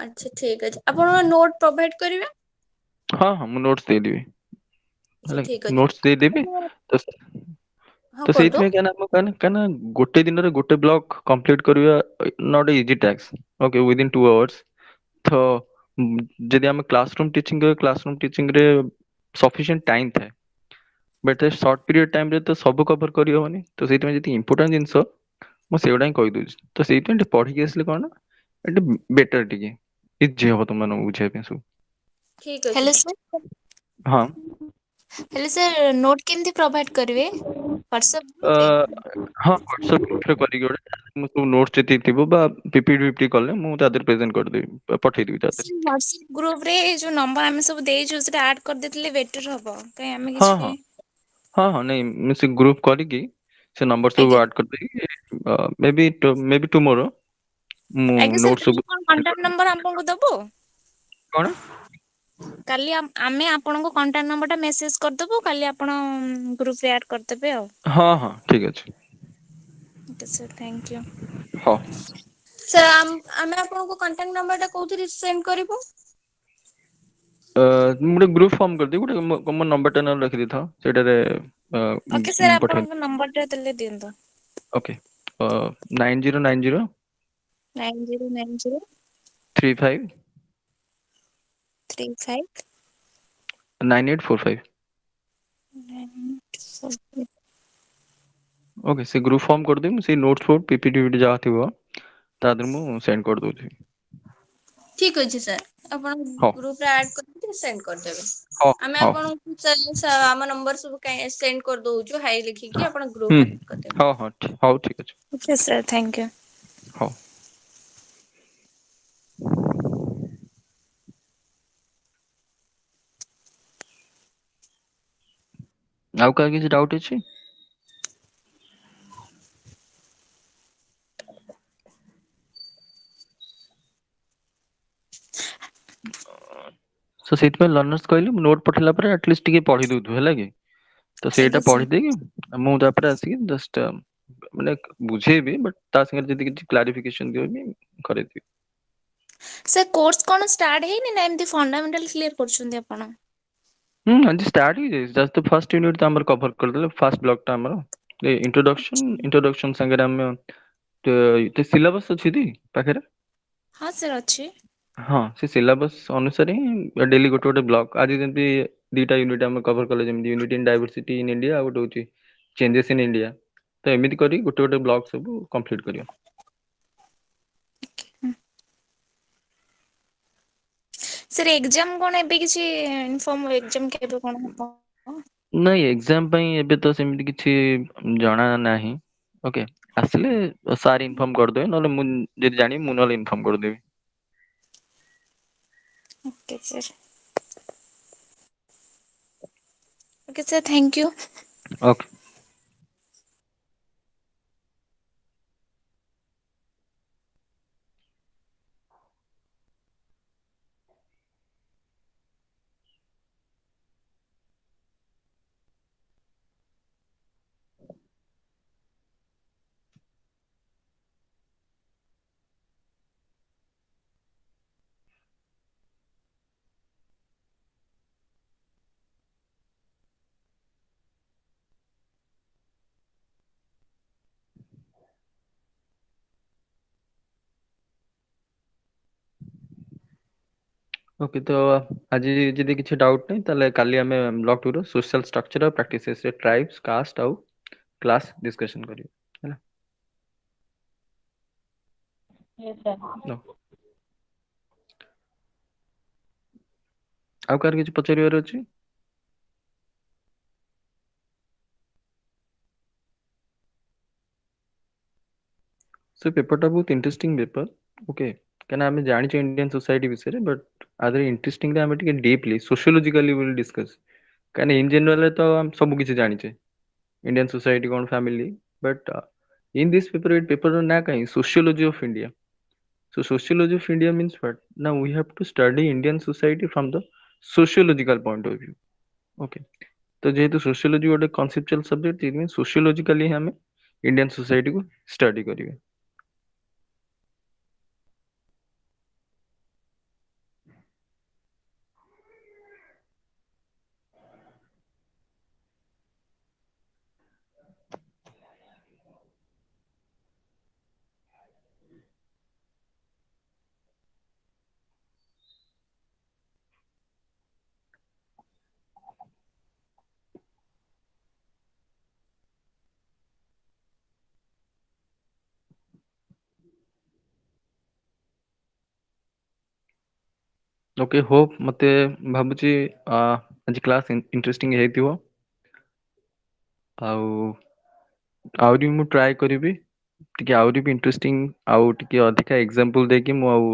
ଆଚ୍ଛା ଠିକ ଅଛି ଆପଣ ନୋଟ ପ୍ରୋଭାଇଡ କରିବେ ହଁ ହଁ ମୁଁ ନୋଟ୍ସ ଦେଇଦେବି ଆଚ୍ଛା ହେଲା ଠିକ ଅଛି ନୋଟ୍ସ ଦେଇଦେବି ତ ହଁ ତ କୁହନ୍ତୁ ସେଇଥିପାଇଁ କାହିଁକିନା ଗୋଟେ ଦିନରେ ଗୋଟେ ବ୍ଲକ କମ୍ପ୍ଲିଟ କରିବା not easy task okay within 2 hours ତ ଯଦି ଆମେ କ୍ଲାସରୁମ ଟିଚିଂ କରିବା କ୍ଲାସରୁମ ଟିଚିଂ ରେ ସଫିସିଏଣ୍ଟ ଟାଇମ ଥାଏ ବଟ୍ ସର୍ଟ ପିରିୟଡ଼ ଟାଇମରେ ତ ସବୁ କଭର କରିହବନି ତ ସେଇଥିପାଇଁ ଯଦି ଇମ୍ପୋର୍ଟାଣ୍ଟ ଜିନିଷ ମୁଁ ସେଇଗୁଡ଼ା ହିଁ କହିଦଉଛି ତ ସେଇଥିପାଇଁ ଟିକେ ପଢିକି ଆସିଲେ କଣ ନା ଟିକେ ବେଟର ଟିକେ ଇଜି ହବ ତମମାନଙ୍କୁ ବୁଝିବା ପାଇଁ ସବୁ ଠିକ ଅଛି ହ୍ୟାଲୋ ସାର୍ ହଁ ହେଲେ ସାର୍ ନୋଟ୍ କେମିତି ପ୍ରୋଭାଇଡ କରିବେ ହ୍ୱାଟ୍ସଆପ ଅ, ଗ୍ରୁପରେ ହଁ ହ୍ୱାଟ୍ସଆପ ଗ୍ରୁପରେ କରିକି ଗୋଟେ ମୁଁ ସବୁ ନୋଟ୍ସ ଯେତିକି ଥିବ ବା ପିପିଟି ଫିପିଟି କଲେ ମୁଁ ତା ଦେହରେ ପ୍ରେଜେଣ୍ଟ କରିଦେବି ପଠେଇଦେବି ତା ଦେହରେ ହ୍ୱାଟ୍ସଆପ ଗ୍ରୁପରେ ଯୋଉ ନମ୍ବର ଆମେ ସବୁ ଦେଇଛୁ ସେଟା ଆଡ କରିଦେଇଥିଲେ ବେଟର ହବ କାଇଁ ଆମେ ହଁ କିଛି ହଁ ହଁ ହଁ ନାଇଁ ମୁଁ ସେ ଗ୍ରୁପ କରିକି ସେ ନମ୍ବର ସବୁ ଆଜ୍ଞା ଆଡ କରିଦେଇକି ମେ ବି ଟୁମୋରୋ ମୁଁ ଆଜ୍ଞା ସାର୍ ନୋଟ୍ କାଲି ସବୁ କଣ କଣ୍ଟାକ୍ଟ ନମ୍ବର ଆପଣଙ୍କୁ ଦବୁ କଣ କାଲି ଆମେ ଆପଣଙ୍କ କଣ୍ଟାକ୍ଟ ନମ୍ବର ଟା ମେସେଜ କରିଦବୁ କାଲି ଆପଣ ଗ୍ରୁପରେ ଆଡ କରିଦେବେ ଆଉ ହଁ ହଁ ଠିକ ଅଛି ଓକେ ସାର୍ ଥ୍ୟାଙ୍କ ୟୁ ହଉ ସାର୍ ଆମେ ଆପଣଙ୍କୁ କଣ୍ଟାକ୍ଟ ନମ୍ବର ଟା କୋଉଥିରେ ସେଣ୍ଡ କରିବୁ ମୁଁ ଗୋଟେ ଗ୍ରୁପ ଫର୍ମ କରିଦେବି ଗୋଟେ ମୋ ନମ୍ବର ଟା ନହେଲେ ରଖିଦେଇଥାଅ ସେଇଟାରେ ଓକେ ସାର୍ ପଠେଇ ଆପଣଙ୍କ ନମ୍ବର ଟା ଦେଲେ ଦିଅନ୍ତୁ ଓକେ 9090 9090 35 35 9845 9 ଓକେ ସେ ଗ୍ରୁପ ଫର୍ମ କରିଦେବି ସେଇ ନୋଟ୍ସ ଫୋଟ ପିପିଟି ଯାହା ଥିବ ତା ଦେହରେ ମୁଁ ସେଣ୍ଡ କରିଦଉଛି। ଠିକ ଅଛି ସାର୍, ଆପଣ ହଉ ଗ୍ରୁପରେ ଆଡ କରିକି ସେଣ୍ଡ କରିଦେବେ। ହଉ ଆମେ ହଉ ଆପଣଙ୍କୁ ଆମ ନମ୍ବର ସବୁ ସେଣ୍ଡ କରିଦଉଛୁ, ହାଇ ଲେଖିକି ଆପଣ ହୁଁ ଗ୍ରୁପରେ ଆଡ କରିଦେବେ। ହଉ ହଉ ଠିକ ଅଛି। Okay sir, thank you. ହଉ। ଆଉ କାହାର କିଛି ଡାଉଟ୍ ଅଛି? ତ ସେଇଥିପାଇଁ ଲର୍ନର୍ସ କହିଲି ନୋଟ୍ ପଠେଇଲା ପରେ ଆଟଲିଷ୍ଟ ଟିକେ ପଢି ଦଉଥିବ ହେଲା କି, ତ ସେଇଟା ଆଜ୍ଞା ସାର୍। ପଢିଦେଇକି ମୁଁ ତାପରେ ଆସିକି ଜଷ୍ଟ ମାନେ ବୁଝେଇବି, ବଟ୍ ତା ସାଙ୍ଗରେ ଯଦି କିଛି କ୍ଲାରିଫିକେସନ ଦେବି କରେଇଦେବି। ସାର୍ କୋର୍ସ କଣ ଷ୍ଟାର୍ଟ ହେଇନି ନା ଏମିତି ଫଣ୍ଡାମେଣ୍ଟାଲ କ୍ଲିୟର କରୁଛନ୍ତି ଆପଣ? ଆଜି ଷ୍ଟାର୍ଟ ହେଇଯାଇଛି, ଜଷ୍ଟ ଫାର୍ଷ୍ଟ ୟୁନିଟ୍ ତ ଆମର କଭର କରିଦେଲେ, ଫାର୍ଷ୍ଟ ବ୍ଲକ ଟା ଆମର ଇଣ୍ଟ୍ରୋଡକ୍ସନ ସାଙ୍ଗରେ ଆମେ ସିଲାବସ୍ ଅଛି ଟି ପାଖରେ? ହଁ ସାର୍ ଅଛି। ହଁ ସେ ସିଲାବସ୍ ଅନୁସାରେ ହିଁ ଡେଲି ଗୋଟେ ଗୋଟେ ବ୍ଲକ, ଆଜି ଯେମିତି ଦିଟା ୟୁନିଟ୍ ଆମେ କଭର କଲେ, ଯେମିତି unit in diversity in India, ଆଉ ଗୋଟେ ହଉଛି ଚେଞ୍ଜେସ୍ ଇନ୍ ଇଣ୍ଡିଆ, ତ ଏମିତି କରି ଗୋଟେ ଗୋଟେ ବ୍ଲକ ସବୁ କମ୍ପ୍ଲିଟ୍ କରିବା। ସାର୍ ଏକ୍ଜାମ କଣ ଏବେ କିଛି ଇନଫର୍ମ, ଏକ୍ଜାମ କେବେ କଣ ହବ? ନାଇଁ ଏକ୍ଜାମ ପାଇଁ ଏବେ ତ ସେମିତି କିଛି ଜଣା ନାହିଁ। ଓକେ, ଆସିଲେ ସାର୍ ଇନଫର୍ମ କରିଦେବେ, ନହେଲେ ମୁଁ ଯଦି ଜାଣିବି ମୁଁ ନହେଲେ ଇନଫର୍ମ କରିଦେବି। Okay sir. Okay sir, thank you. Okay. Okay, ତ ଆଜି ଯଦି କିଛି ଡାଉଟ୍ ନାହିଁ ତାହେଲେ କାଲି ଆମେ ବ୍ଲକ୍ 2 ର ସୋଶାଲ ଷ୍ଟ୍ରକ୍ଚର ଆଉ ପ୍ରାକ୍ଟିସେସ୍ ଟ୍ରାଇବ୍ସ, କାଷ୍ଟ ଆଉ କ୍ଲାସ୍ ଡିସ୍କସନ୍ କରିବେ ହେଲା। Yes, sir. No. ଆଉ କାହାର କିଛି ପଚାରିବାର ଅଛି? ସେ ପେପରଟା ବହୁତ ଇଣ୍ଟରେଷ୍ଟିଂ ପେପର, ଓକେ, କାହିଁକିନା ଆମେ ଜାଣିଛୁ ଇଣ୍ଡିଆନ୍ ସୋସାଇଟି ବିଷୟରେ, ବଟ୍ ଆଧରେ ଇଣ୍ଟରେଷ୍ଟିଂରେ ଆମେ ଟିକେ ଡିପଲି ସୋସିଓଲୋଜିକାଲି ୱିଲ୍ ଡିସ୍କସ୍, କାହିଁକିନା ଇନ୍ ଜେନେରାଲ ତ ଆମେ ସବୁ କିଛି ଜାଣିଛେ ଇଣ୍ଡିଆନ୍ ସୋସାଇଟି କ'ଣ, family, but in this paper, paper na kahin sociology of India. So sociology of India means what? Now we have to study Indian society from the sociological point of view. Okay, तो जेहेतु sociology ଗୋଟେ conceptual subject, it means sociologically हमें Indian society को study करिए। Okay, hope मते भाबुची आज class interesting ହେଇଥିବ, ଆଉ ଆହୁରି ମୁଁ ଟ୍ରାଏ କରିବି ଟିକେ ଆହୁରି ବି ଇଣ୍ଟରେଷ୍ଟିଂ ଆଉ ଟିକେ ଅଧିକା ଏକ୍ସାମ୍ପଲ ଦେଇକି ମୁଁ ଆଉ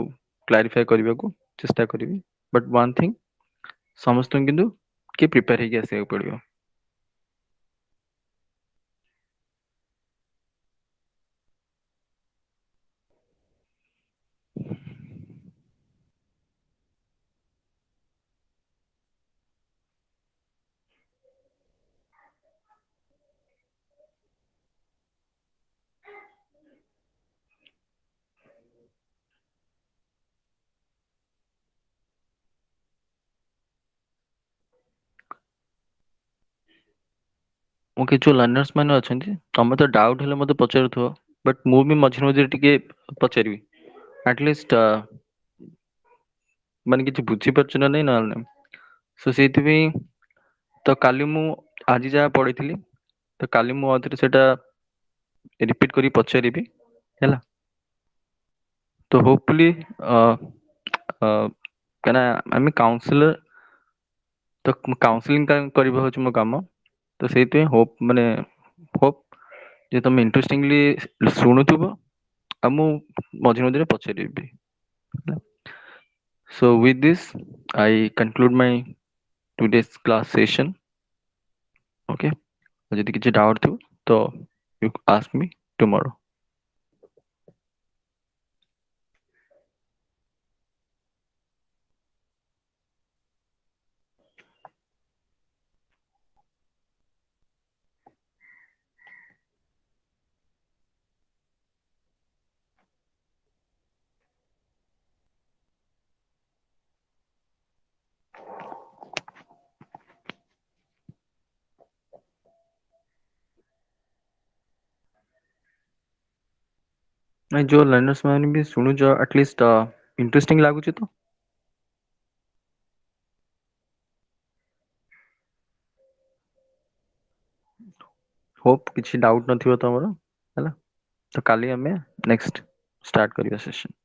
କ୍ଲାରିଫାଏ କରିବାକୁ ଚେଷ୍ଟା କରିବି, ବଟ୍ ୱାନ୍ ଥିଙ୍ଗ, ସମସ୍ତଙ୍କୁ କିନ୍ତୁ କିଏ ପ୍ରିପେୟାର ହେଇକି ଆସିବାକୁ ପଡ଼ିବ। ଓକେ, ଯୋଉ ଲର୍ନର୍ସ ମାନେ ଅଛନ୍ତି, ତମେ ତ ଡାଉଟ୍ ହେଲେ ମତେ ପଚାରୁଥିବ, ବଟ୍ ମୁଁ ବି ମଝିରେ ମଝିରେ ଟିକେ ପଚାରିବି, ଆଟଲିଷ୍ଟ ମାନେ କିଛି ବୁଝିପାରୁଛ ନା ନାଇଁ, ନହେଲେ ନାହିଁ। ସୋ ସେଇଥିପାଇଁ ତ କାଲି ମୁଁ ଆଜି ଯାହା ପଢିଥିଲି, ତ କାଲି ମୁଁ ଆଉଥରେ ସେଇଟା ରିପିଟ୍ କରି ପଚାରିବି ହେଲା। तो होपफुली କାହିଁକିନା ଆମେ କାଉନସିଲର ତ କାଉନସିଲିଂ କରିବା ହେଉଛି ମୋ କାମ। ତ ସେଇଥିପାଇଁ ହୋପ୍ ଯେ ତମେ ଇଣ୍ଟରେଷ୍ଟିଂଲି ଶୁଣୁଥିବ ଆଉ ମୁଁ ମଝିରେ ମଝିରେ ପଚାରିବି। So with this, I conclude my today's class session. Okay. ଯଦି କିଛି doubt ଥିବ ତ you ask me tomorrow. ନାଇଁ ଯୋଉ ଲର୍ନର୍ସ ମାନେ ବି ଶୁଣୁଛ ଆଟଲିଷ୍ଟ ଇଣ୍ଟରେଷ୍ଟିଂ ଲାଗୁଛି ତ? ହୋପ୍ କିଛି ଡାଉଟ୍ ନଥିବ ତମର ହେଲା। ତ କାଲି ଆମେ ନେକ୍ସଟ ଷ୍ଟାର୍ଟ କରିବା ସେସନ।